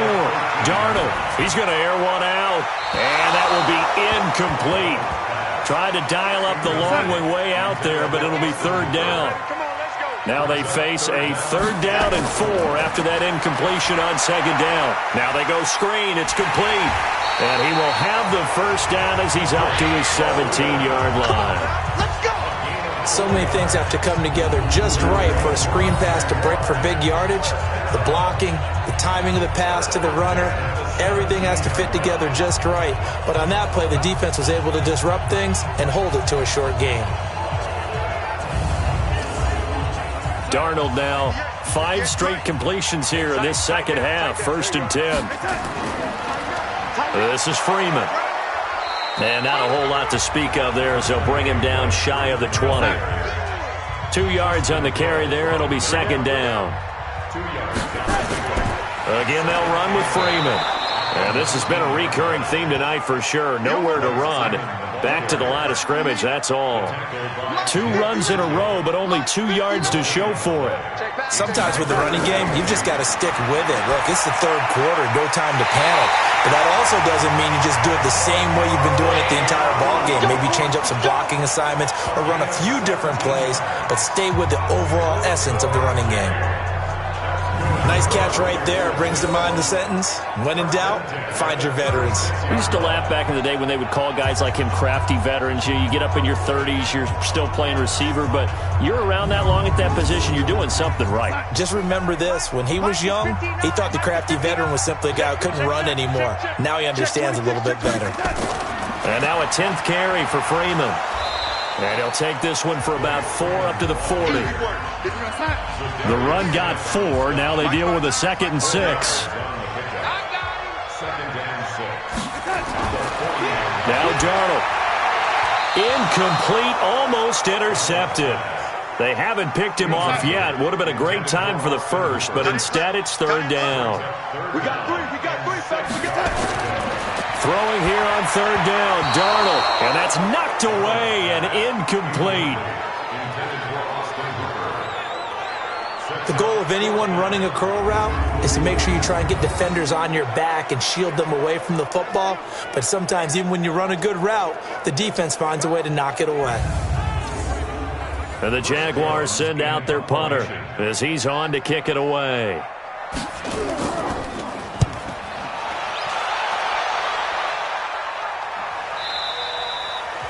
Darnold. He's going to air one out, and that will be incomplete. Tried to dial up the long way out there, but it'll be 3rd down. Now they face a 3rd down and 4 after that incompletion on 2nd down. Now they go screen. It's complete. And he will have the 1st down as he's up to his 17-yard line. Let's go! So many things have to come together just right for a screen pass to break for big yardage. The blocking, the timing of the pass to the runner, everything has to fit together just right. But on that play, the defense was able to disrupt things and hold it to a short game. Darnold now, 5 straight completions here in this 2nd half. 1st and 10. This is Freeman. And not a whole lot to speak of there as they'll bring him down shy of the 20. 2 yards on the carry there. It'll be 2nd down. Again, they'll run with Freeman. And this has been a recurring theme tonight for sure. Nowhere to run. Back to the line of scrimmage, that's all. 2 runs in a row, but only 2 yards to show for it. Sometimes with the running game, you've just got to stick with it. Look, it's the third quarter, no time to panic. But that also doesn't mean you just do it the same way you've been doing it the entire ball game. Maybe change up some blocking assignments or run a few different plays, but stay with the overall essence of the running game. Nice catch right there. Brings to mind the sentence, when in doubt, find your veterans. We used to laugh back in the day when they would call guys like him crafty veterans. You get up in your 30s, you're still playing receiver, but you're around that long at that position, you're doing something right. Just remember this. When he was young, he thought the crafty veteran was simply a guy who couldn't run anymore. Now he understands a little bit better. And now a 10th carry for Freeman. And he'll take this one for about 4 up to the 40. The run got 4. Now they deal with a 2nd and 6. Now Darnold. Incomplete, almost intercepted. They haven't picked him off yet. Would have been a great time for the first, but instead it's 3rd down. We got 3. Throwing here on 3rd down, Darnold. And that's knocked away and incomplete. The goal of anyone running a curl route is to make sure you try and get defenders on your back and shield them away from the football. But sometimes even when you run a good route, the defense finds a way to knock it away. And the Jaguars send out their punter as he's on to kick it away.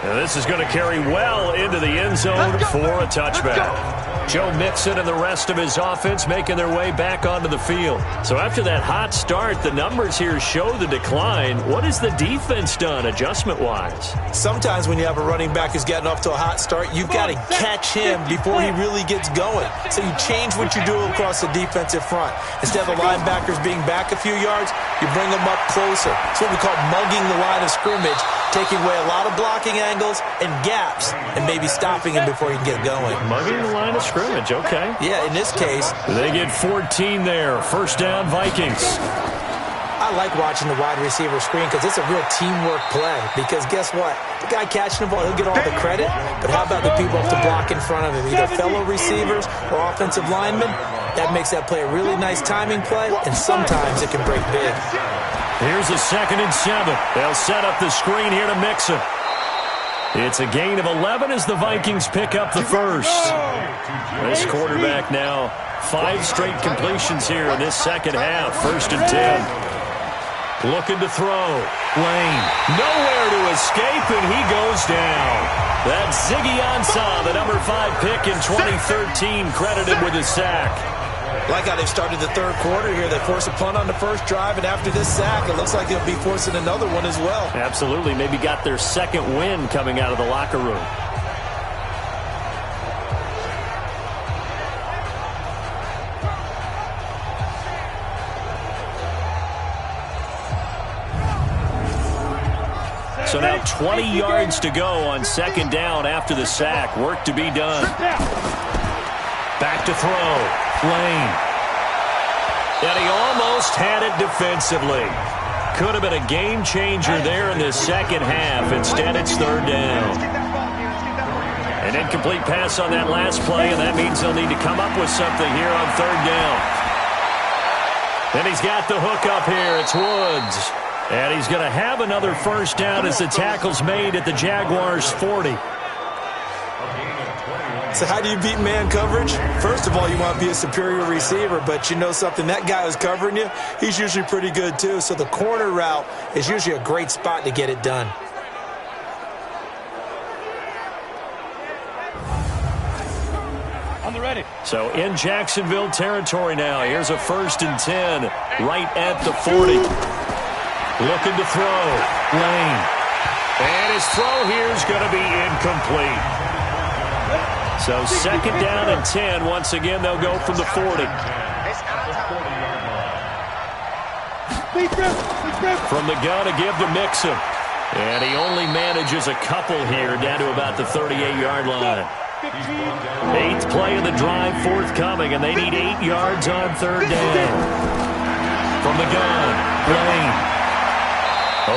And this is going to carry well into the end zone for a touchback. Joe Mixon and the rest of his offense making their way back onto the field. So after that hot start, the numbers here show the decline. What has the defense done adjustment-wise? Sometimes when you have a running back who's getting off to a hot start, you've got to catch him before he really gets going. So you change what you do across the defensive front. Instead of the linebackers being back a few yards, you bring them up closer. It's what we call mugging the line of scrimmage, taking away a lot of blocking angles and gaps and maybe stopping him before he can get going. Mugging the line of scrimmage, okay. Yeah, in this case. They get 14 there. 1st down, Vikings. I like watching the wide receiver screen because it's a real teamwork play. Because guess what? The guy catching the ball, he'll get all the credit. But how about the people have to block in front of him? Either fellow receivers or offensive linemen. That makes that play a really nice timing play, and sometimes it can break big. Here's a 2nd and 7. They'll set up the screen here to Mixon. It's a gain of 11 as the Vikings pick up the first. This quarterback now 5 straight completions here in this second half. 1st and 10. Looking to throw. Lane. Nowhere to escape, and he goes down. That's Ziggy Ansah, the number 5 pick in 2013, credited with a sack. Like how they've started the third quarter here. They force a punt on the first drive, and after this sack, it looks like they'll be forcing another one as well. Absolutely. Maybe got their 2nd win coming out of the locker room. So now 20 yards to go on 2nd down after the sack. Work to be done. Back to throw. Lane. And he almost had it defensively. Could have been a game changer there in the second half. Instead, it's 3rd down. An incomplete pass on that last play, and that means they'll need to come up with something here on 3rd down. And he's got the hook up here. It's Woods. And he's going to have another 1st down as the tackle's made at the Jaguars' 40. So how do you beat man coverage? First of all, you want to be a superior receiver, but you know something, that guy who's covering you, he's usually pretty good too. So the corner route is usually a great spot to get it done. On the ready. So in Jacksonville territory now. Here's a 1st and 10 right at the 40. Looking to throw. Lane. And his throw here is going to be incomplete. So 2nd down and 10. Once again, they'll go from the 40. From the gun to give to Mixon. And he only manages a couple here down to about the 38-yard line. Eighth play of the drive forthcoming, and they need 8 yards on third down. From the gun, Blaine.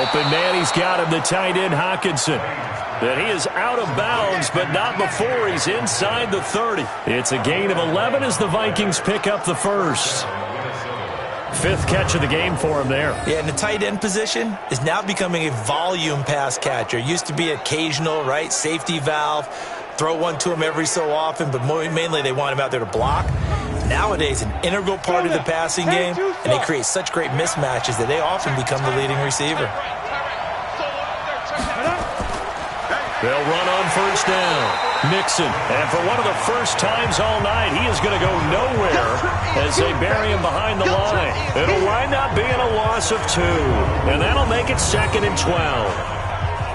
Open man, he's got him, the tight end, Hockenson. Then he is out of bounds, but not before he's inside the 30. It's a gain of 11 as the Vikings pick up the first. Fifth catch of the game for him there. Yeah, and the tight end position is now becoming a volume pass catcher. Used to be occasional, right? Safety valve. Throw one to him every so often, but mainly they want him out there to block. Nowadays, an integral part of the passing game, and they create such great mismatches that they often become the leading receiver. They'll run on first down. Mixon, and for one of the first times all night, he is going to go nowhere as they bury him behind the line. It'll wind up being a loss of 2, and that'll make it 2nd and 12.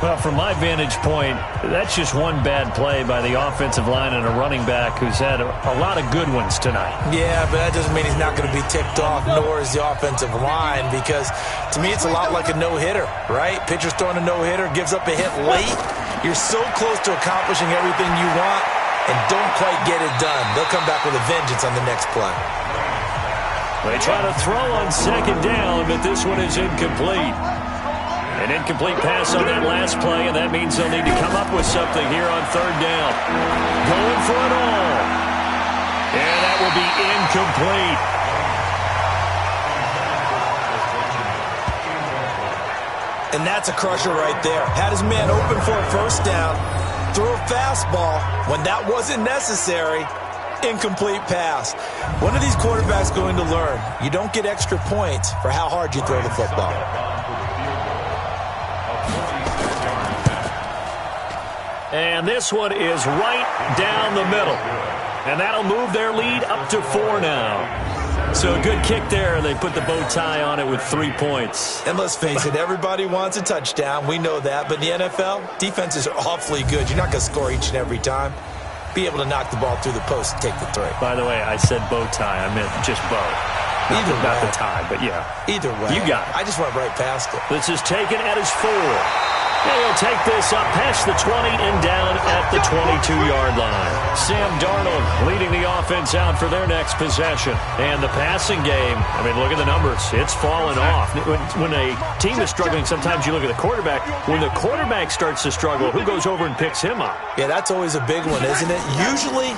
Well, from my vantage point, that's just one bad play by the offensive line and a running back who's had a lot of good ones tonight. Yeah, but that doesn't mean he's not going to be ticked off, nor is the offensive line, because to me it's a lot like a no-hitter, right? Pitcher's throwing a no-hitter, gives up a hit late. You're so close to accomplishing everything you want and don't quite get it done. They'll come back with a vengeance on the next play. They try to throw on second down, but this one is incomplete. An incomplete pass on that last play, and that means they'll need to come up with something here on third down. Going for it all. And that will be incomplete. And that's a crusher right there. Had his man open for a first down, threw a fastball when that wasn't necessary. Incomplete pass. When are these quarterbacks going to learn? You don't get extra points for how hard you throw the football. And this one is right down the middle. And that'll move their lead up to 4 now. So a good kick there, and they put the bow tie on it with 3 points. And let's face it, everybody wants a touchdown. We know that. But in the NFL, defenses are awfully good. You're not going to score each and every time. Be able to knock the ball through the post and take the 3. By the way, I said bow tie. I meant just bow. Not the tie, but yeah. Either way. You got it. I just went right past it. This is taken at his 4. And he'll take this up past the 20 and down at the 22-yard line. Sam Darnold leading the offense out for their next possession. And the passing game, I mean, look at the numbers. It's fallen off. When a team is struggling, sometimes you look at the quarterback. When the quarterback starts to struggle, who goes over and picks him up? Yeah, that's always a big one, isn't it? Usually,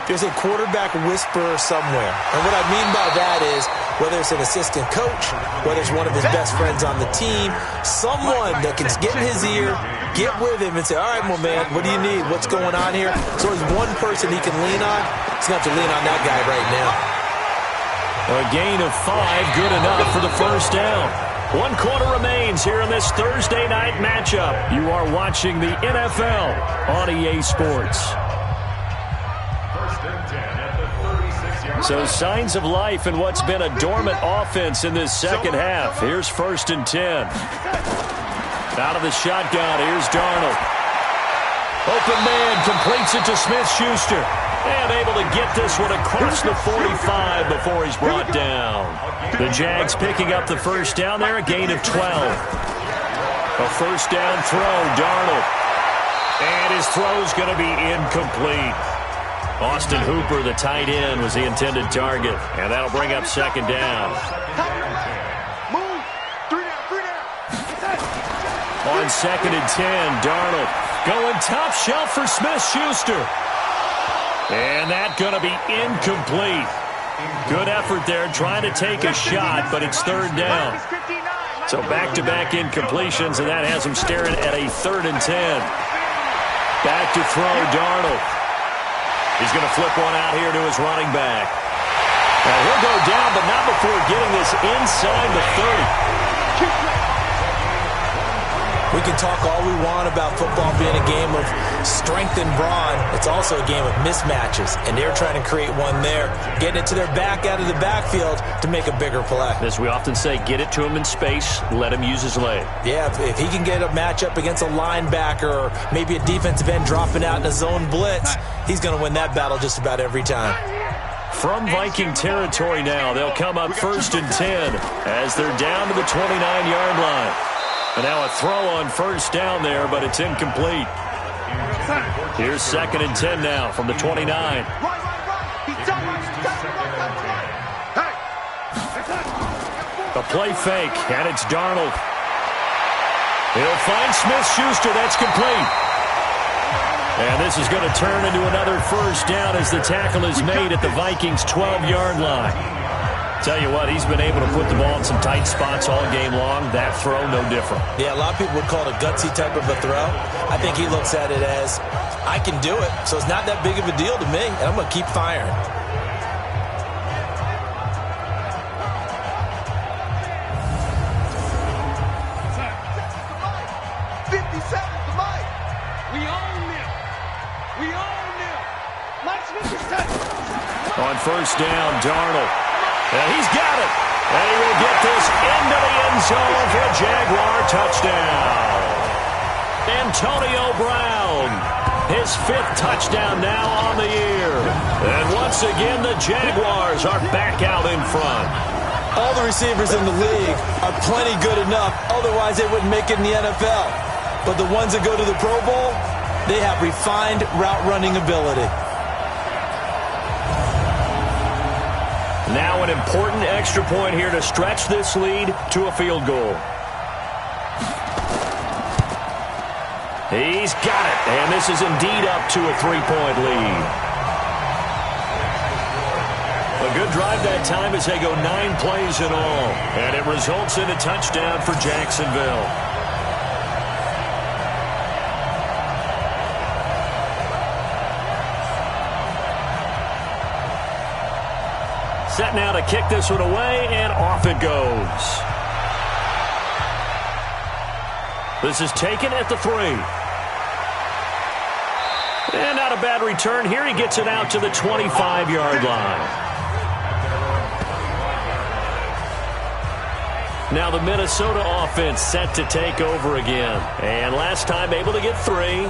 there's a quarterback whisperer somewhere. And what I mean by that is, whether it's an assistant coach, whether it's one of his best friends on the team, someone that can get in his ear, get with him and say, all right, well, man, what do you need? What's going on here? So there's one person he can lean on. He's going to have to lean on that guy right now. A gain of 5, good enough for the first down. 1 quarter remains here in this Thursday night matchup. You are watching the NFL on EA Sports. So signs of life in what's been a dormant offense in this second half. Here's 1st and 10. Out of the shotgun, here's Darnold. Open man, completes it to Smith-Schuster. And able to get this one across the 45 before he's brought down. The Jags picking up the first down there, a gain of 12. A first down throw, Darnold. And his throw's going to be incomplete. Austin Hooper, the tight end, was the intended target. And that'll bring up second down. Move. 3 down. On 2nd and 10, Darnold going top shelf for Smith-Schuster. And that's going to be incomplete. Good effort there trying to take a shot, but it's 3rd down. So back-to-back incompletions, and that has him staring at a 3rd and 10. Back to throw, Darnold. He's going to flip one out here to his running back. Now he'll go down, but not before getting this inside the 30. We can talk all we want about football being a game of strength and brawn. It's also a game of mismatches, and they're trying to create one there, getting it to their back out of the backfield to make a bigger play. As we often say, get it to him in space, let him use his leg. Yeah, if he can get a matchup against a linebacker or maybe a defensive end dropping out in a zone blitz, he's going to win that battle just about every time. From Viking territory now, they'll come up 1st and 10 as they're down to the 29-yard line. And now a throw on first down there, but it's incomplete. Here's 2nd and 10 now from the 29. Right. He's done right. A play fake, and it's Darnold. He'll find Smith-Schuster. That's complete. And this is going to turn into another first down as the tackle is made at the Vikings' 12-yard line. Tell you what, he's been able to put the ball in some tight spots all game long. That throw, no different. Yeah, a lot of people would call it a gutsy type of a throw. I think he looks at it as, I can do it, so it's not that big of a deal to me, and I'm going to keep firing. On first down, Darnold. And he's got it. And he will get this into the end zone for a Jaguar touchdown. Antonio Brown, his 5th touchdown now on the year. And once again, the Jaguars are back out in front. All the receivers in the league are plenty good enough, otherwise they wouldn't make it in the NFL. But the ones that go to the Pro Bowl, they have refined route running ability. Now an important extra point here to stretch this lead to a field goal. He's got it, and this is indeed up to a 3-point lead. A good drive that time as they go 9 plays in all, and it results in a touchdown for Jacksonville. Set now to kick this one away, and off it goes. This is taken at the 3. And not a bad return here. He gets it out to the 25-yard line. Now the Minnesota offense set to take over again. And last time able to get 3.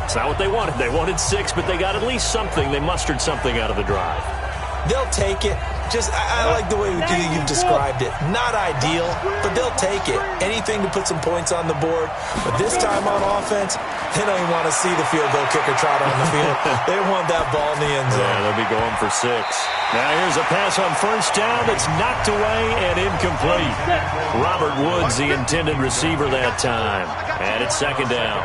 It's not what they wanted. They wanted 6, but they got at least something. They mustered something out of the drive. They'll take it. I like the way you've described it. Not ideal, but they'll take it. Anything to put some points on the board. But this time on offense, they don't even want to see the field goal kicker trot on the field. They want that ball in the end zone. Yeah, they'll be going for 6. Now here's a pass on first down that's knocked away and incomplete. Robert Woods, the intended receiver that time. And it's 2nd down.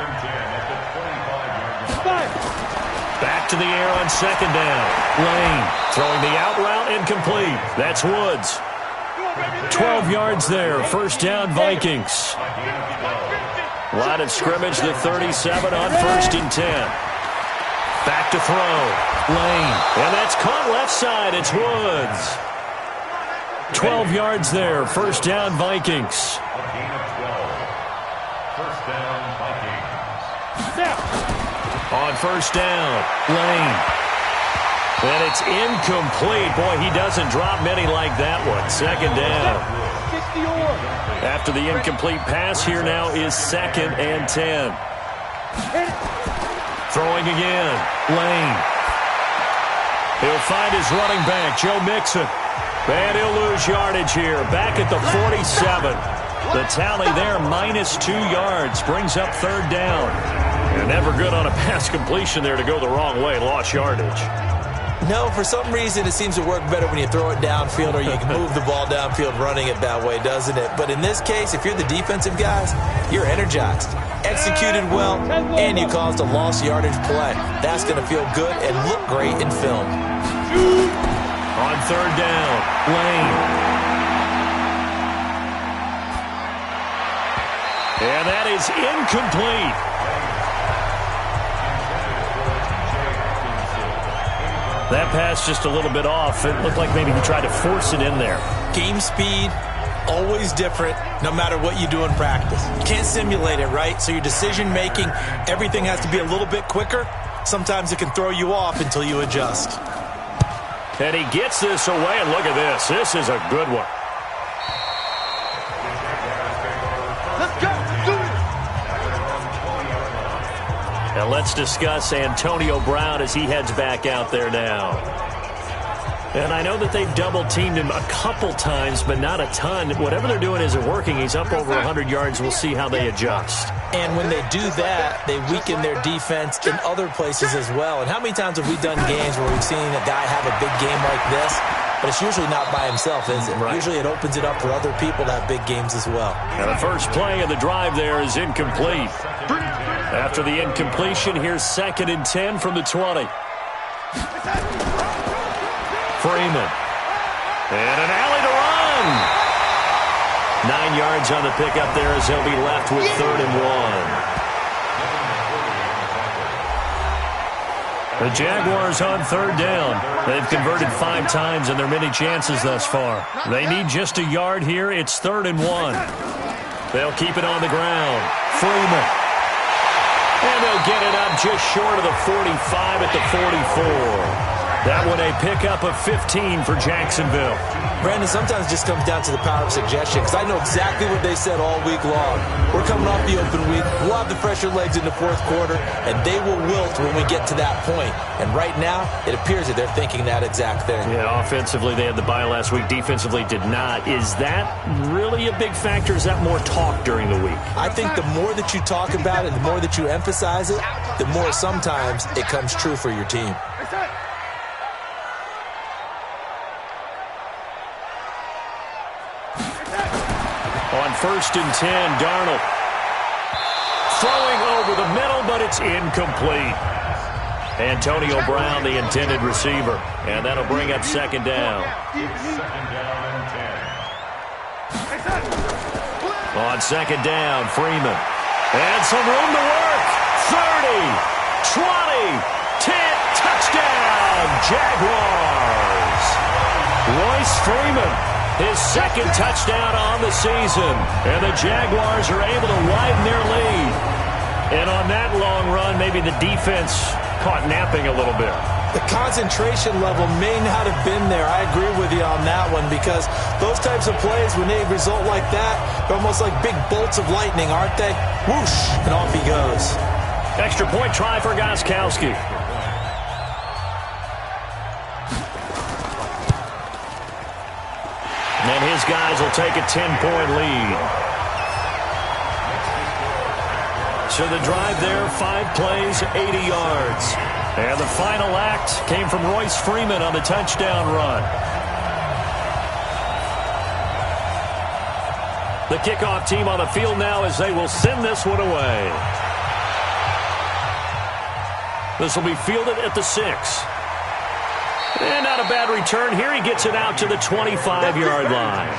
Back to the air on 2nd down. Lane throwing the out route incomplete. That's Woods. 12 yards there. First down, Vikings. Line of scrimmage, the 37 on 1st and 10. Back to throw. Lane. And that's caught left side. It's Woods. 12 yards there. First down, Vikings. First down, Vikings. On first down, Lane. And it's incomplete. Boy, he doesn't drop many like that one. 2nd down. After the incomplete pass, here now is 2nd and 10. Throwing again, Lane. He'll find his running back, Joe Mixon. And he'll lose yardage here. Back at the 47. The tally there, -2 yards. Brings up 3rd down. And never good on a pass completion there to go the wrong way. Lost yardage. No, for some reason it seems to work better when you throw it downfield or you can move the ball downfield running it that way, doesn't it? But in this case, if you're the defensive guys, you're energized, executed well, and you caused a lost yardage play. That's going to feel good and look great in film. On 3rd down, Lane. And that is incomplete. That pass just a little bit off. It looked like maybe he tried to force it in there. Game speed, always different, no matter what you do in practice. You can't simulate it, right? So your decision-making, everything has to be a little bit quicker. Sometimes it can throw you off until you adjust. And he gets this away, and look at this. This is a good one. Let's go. Do it. Now let's discuss Antonio Brown as he heads back out there now. And I know that they've double-teamed him a couple times, but not a ton. Whatever they're doing isn't working. He's up over 100 yards. We'll see how they adjust. And when they do that, they weaken their defense in other places as well. And how many times have we done games where we've seen a guy have a big game like this, but it's usually not by himself, is it? Right. Usually it opens it up for other people to have big games as well. Now the first play of the drive there is incomplete. After the incompletion, here's 2nd and 10 from the 20. Freeman. And an alley to run. 9 yards on the pickup there as he'll be left with 3rd and 1. The Jaguars on 3rd down. They've converted 5 times in their many chances thus far. They need just a yard here. It's 3rd and 1. They'll keep it on the ground. Freeman. And they'll get it up just short of the 45 at the 44. That one a pickup of 15 for Jacksonville. Brandon, sometimes it just comes down to the power of suggestion, because I know exactly what they said all week long. We're coming off the open week. We'll have the fresher legs in the 4th quarter, and they will wilt when we get to that point. And right now, it appears that they're thinking that exact thing. Yeah, offensively, they had the bye last week. Defensively, did not. Is that really a big factor? Is that more talk during the week? I think the more that you talk about it, the more that you emphasize it, the more sometimes it comes true for your team. On 1st and 10, Darnold. Throwing over the middle, but it's incomplete. Antonio Brown, the intended receiver. And that'll bring up 2nd down. 2nd down and 10. On 2nd down, Freeman. And some room to work. 30, 20, 10, touchdown, Jaguars. Royce Freeman. His 2nd touchdown on the season. And the Jaguars are able to widen their lead. And on that long run, maybe the defense caught napping a little bit. The concentration level may not have been there. I agree with you on that one, because those types of plays, when they result like that, they're almost like big bolts of lightning, aren't they? Whoosh, and off he goes. Extra point try for Gostkowski. And his guys will take a 10-point lead. So the drive there, 5 plays, 80 yards. And the final act came from Royce Freeman on the touchdown run. The kickoff team on the field now as they will send this one away. This will be fielded at the 6. And not a bad return here. He gets it out to the 25-yard line.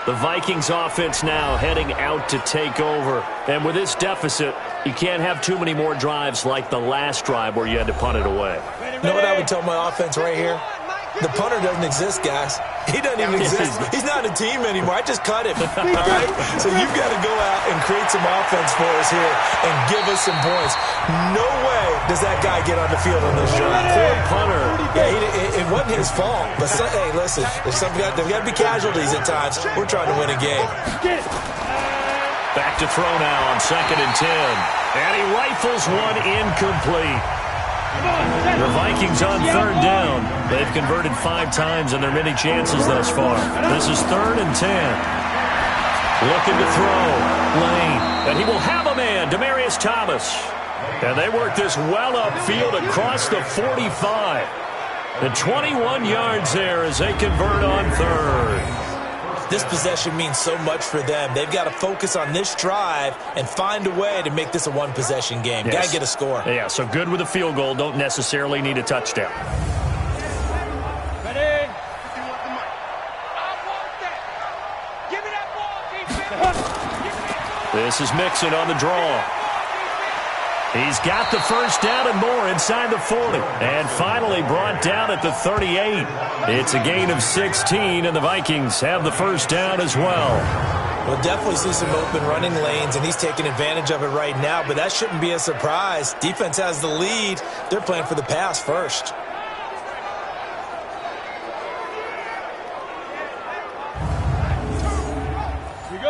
The Vikings offense now heading out to take over. And with this deficit, you can't have too many more drives like the last drive where you had to punt it away. You know what I would tell my offense right here? The punter doesn't exist, guys. He doesn't even exist. He's not a team anymore. I just cut him. All right? So you've got to go out and create some offense for us here and give us some points. No way does that guy get on the field on this drive. Poor punter. Yeah, it wasn't his fault. But, hey, listen, there's got to be casualties at times. We're trying to win a game. Back to throw now on 2nd and 10. And he rifles one incomplete. The Vikings on 3rd down. They've converted 5 times in their many chances thus far. This is 3rd and 10. Looking to throw. Lane. And he will have a man, Demaryius Thomas. And they work this well upfield across the 45. The 21 yards there as they convert on 3rd. This possession means so much for them. They've got to focus on this drive and find a way to make this a one-possession game. Yes. Got to get a score. Yeah, so good with a field goal. Don't necessarily need a touchdown. Ready? This is Mixon on the draw. He's got the first down and more inside the 40. And finally brought down at the 38. It's a gain of 16, and the Vikings have the first down as well. We'll definitely see some open running lanes, and he's taking advantage of it right now, but that shouldn't be a surprise. Defense has the lead. They're playing for the pass first.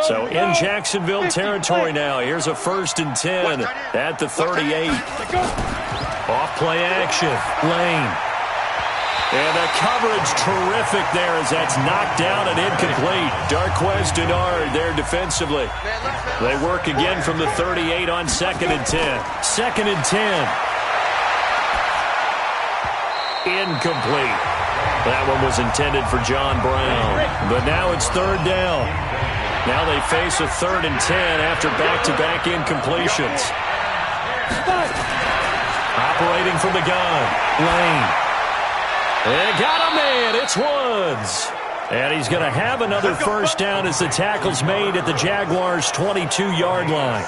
So in Jacksonville territory now. Here's a 1st and 10 at the 38. Off play action. Lane. And the coverage terrific there as that's knocked down and incomplete. Darquez Denard there defensively. They work again from the 38 on 2nd and 10. 2nd and 10. Incomplete. That one was intended for John Brown. But now it's 3rd down. Now they face a 3rd and 10 after back-to-back incompletions. Operating from the gun. Lane. They got a man. It's Woods. And he's going to have another first down as the tackle's made at the Jaguars' 22-yard line.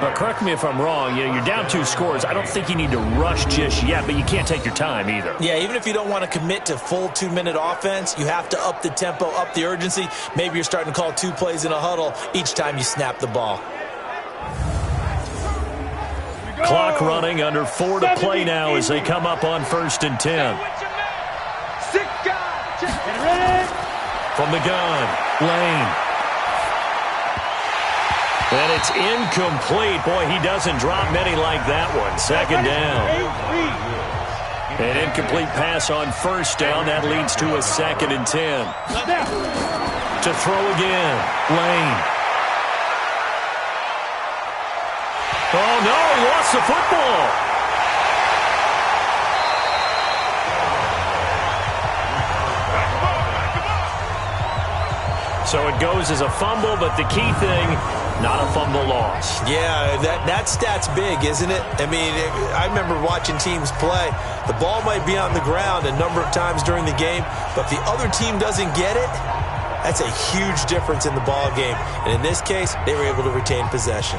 But correct me if I'm wrong. You're down 2 scores. I don't think you need to rush just yet, but you can't take your time either. Yeah, even if you don't want to commit to full 2-minute offense, you have to up the tempo, up the urgency. Maybe you're starting to call 2 plays in a huddle each time you snap the ball. Clock running, under 4 to play now as they come up on 1st and 10. From the gun, Lane. And it's incomplete. Boy, he doesn't drop many like that one. 2nd down. An incomplete pass on 1st down. That leads to a 2nd and 10. To throw again, Lane. Oh, no, he lost the football. So it goes as a fumble, but the key thing, not a fumble loss. Yeah, that stat's big, isn't it? I mean, I remember watching teams play. The ball might be on the ground a number of times during the game, but if the other team doesn't get it, that's a huge difference in the ball game. And in this case, they were able to retain possession.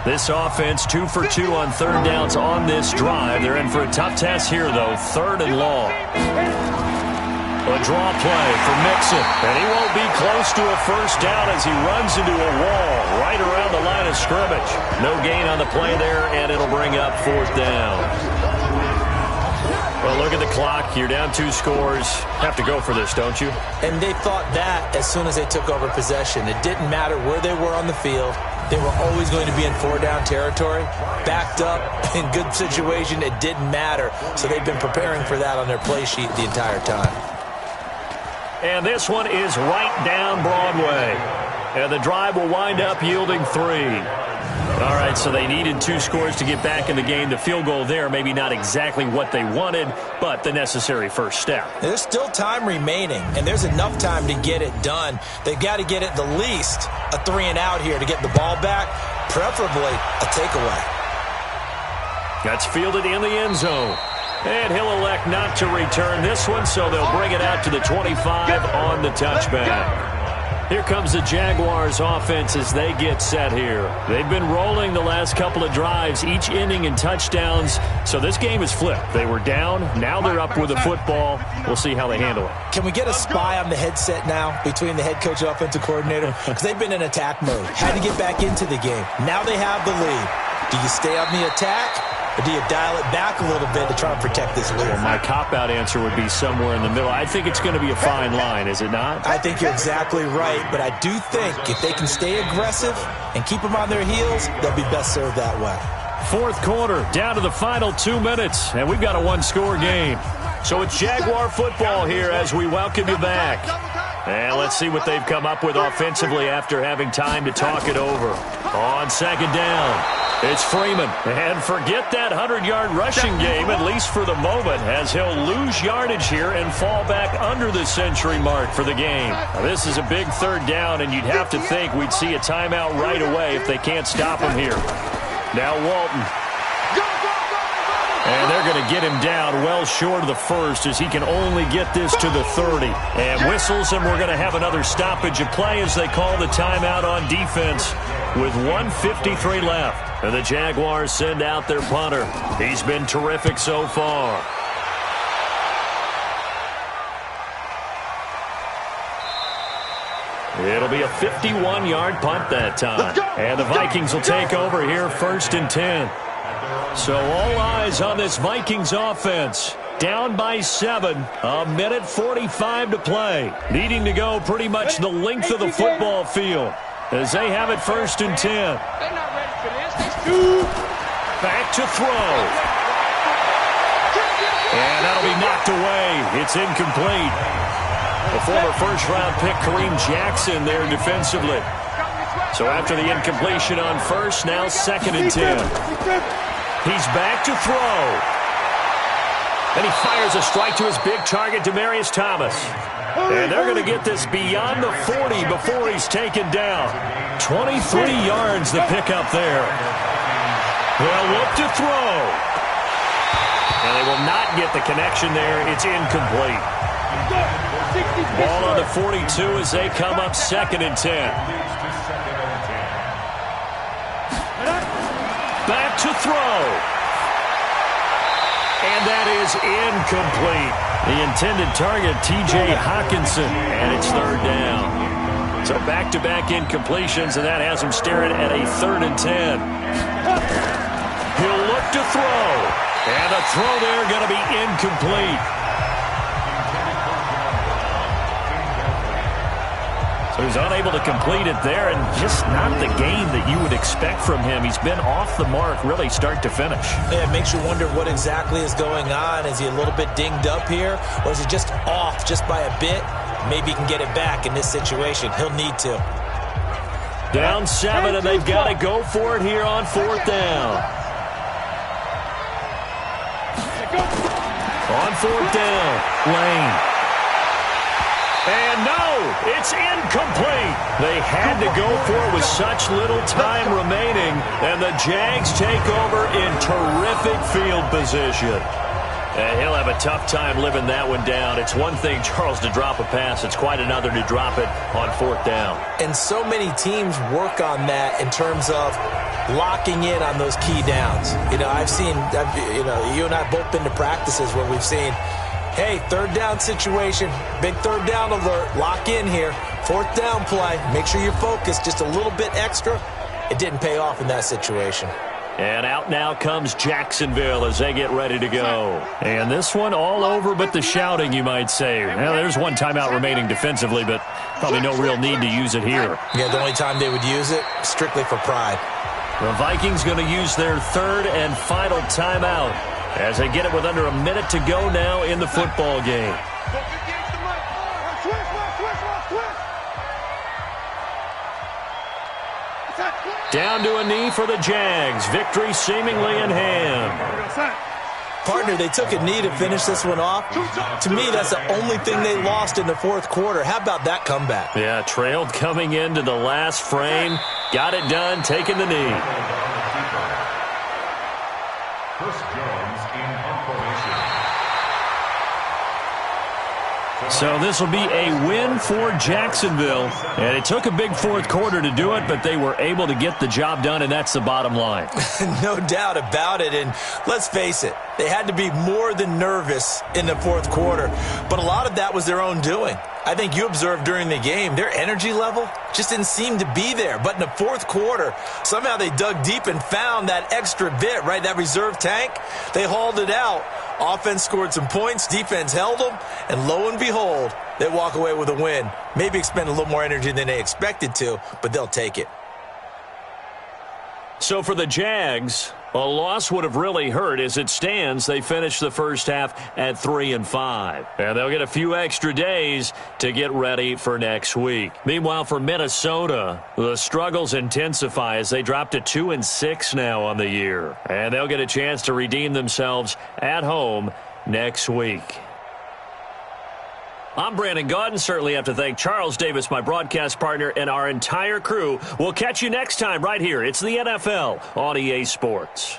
This offense 2 for 2 on 3rd downs on this drive. They're in for a tough test here, though. 3rd and long. A draw play for Mixon. And he won't be close to a first down as he runs into a wall right around the line of scrimmage. No gain on the play there, and it'll bring up 4th down. Well, look at the clock. You're down 2 scores. Have to go for this, don't you? And they thought that as soon as they took over possession. It didn't matter where they were on the field. They were always going to be in 4-down territory. Backed up, in good situation, it didn't matter. So they've been preparing for that on their play sheet the entire time. And this one is right down Broadway. And the drive will wind up yielding 3. All right, so they needed 2 scores to get back in the game. The field goal there, maybe not exactly what they wanted, but the necessary first step. There's still time remaining, and there's enough time to get it done. They've got to get at the least a 3-and-out here to get the ball back, preferably a takeaway. That's fielded in the end zone. And he'll elect not to return this one, so they'll bring it out to the 25 on the touchback. Here comes the Jaguars offense as they get set here. They've been rolling the last couple of drives, each ending in touchdowns. So this game is flipped. They were down. Now they're up with the football. We'll see how they handle it. Can we get a spy on the headset now between the head coach and offensive coordinator? Because they've been in attack mode. Had to get back into the game. Now they have the lead. Do you stay on the attack? Or do you dial it back a little bit to try and protect this lead? Well, my cop-out answer would be somewhere in the middle. I think it's going to be a fine line, is it not? I think you're exactly right, but I do think if they can stay aggressive and keep them on their heels, they'll be best served that way. 4th quarter, down to the final 2 minutes, and we've got a 1-score game. So it's Jaguar football here as we welcome you back. And let's see what they've come up with offensively after having time to talk it over. On 2nd down. It's Freeman, and forget that 100-yard rushing game, at least for the moment, as he'll lose yardage here and fall back under the century mark for the game. Now, this is a big 3rd down, and you'd have to think we'd see a timeout right away if they can't stop him here. Now Walton. And they're going to get him down well short of the 1st as he can only get this to the 30. And whistles, and we're going to have another stoppage of play as they call the timeout on defense with 1:53 left. And the Jaguars send out their punter. He's been terrific so far. It'll be a 51-yard punt that time. And the Vikings will take over here 1st and 10. So all eyes on this Vikings offense. down by 7. A minute 45 to play. Needing to go pretty much the length of the football field as they have it 1st and 10. They're not ready for this. Back to throw. And that'll be knocked away. It's incomplete. The former first-round pick, Kareem Jackson, there defensively. So after the incompletion on first, now 2nd and 10. He's back to throw. And he fires a strike to his big target, Demaryius Thomas. And they're going to get this beyond the 40 before he's taken down. 23 yards the pickup there. They'll look to throw. And they will not get the connection there. It's incomplete. Ball on the 42 as they come up 2nd and 10. Back to throw. And that is incomplete. The intended target, T.J. Hawkinson, and it's 3rd down. So back-to-back incompletions, and that has him staring at a 3rd and 10. He'll look to throw. And the throw there going to be incomplete. So he's unable to complete it there, and just not the game that you would expect from him. He's been off the mark really start to finish. Yeah, it makes you wonder what exactly is going on. Is he a little bit dinged up here, or is he just off just by a bit? Maybe he can get it back in this situation. He'll need to. Down 7, and they've got to go for it here on 4th down. On 4th down, Lane. And no, it's incomplete. They had to go for it with such little time remaining, and the Jags take over in terrific field position. And he'll have a tough time living that one down. It's one thing, Charles, to drop a pass. It's quite another to drop it on 4th down. And so many teams work on that in terms of locking in on those key downs. You and I both been to practices where we've seen, hey, 3rd down situation, big 3rd down alert, lock in here, 4th down play, make sure you're focused just a little bit extra. It didn't pay off in that situation. And out now comes Jacksonville as they get ready to go. And this one all over but the shouting, you might say. Well, there's one timeout remaining defensively, but probably no real need to use it here. Yeah, the only time they would use it, strictly for pride. The Vikings going to use their 3rd and final timeout as they get it with under a minute to go now in the football game. Down to a knee for the Jags. Victory seemingly in hand. Partner, they took a knee to finish this one off. To me, that's the only thing they lost in the 4th quarter. How about that comeback? Yeah, trailed coming into the last frame. Got it done, taking the knee. So this will be a win for Jacksonville. And it took a big 4th quarter to do it, but they were able to get the job done, and that's the bottom line. No doubt about it. And let's face it, they had to be more than nervous in the 4th quarter. But a lot of that was their own doing. I think you observed during the game, their energy level just didn't seem to be there. But in the 4th quarter, somehow they dug deep and found that extra bit, right, that reserve tank. They hauled it out. Offense scored some points, defense held them, and lo and behold, they walk away with a win. Maybe expend a little more energy than they expected to, but they'll take it. So for the Jags, a loss would have really hurt. As it stands, they finished the first half at 3-5. And they'll get a few extra days to get ready for next week. Meanwhile, for Minnesota, the struggles intensify as they drop to 2-6 now on the year. And they'll get a chance to redeem themselves at home next week. I'm Brandon Gaudin. Certainly have to thank Charles Davis, my broadcast partner, and our entire crew. We'll catch you next time right here. It's the NFL on EA Sports.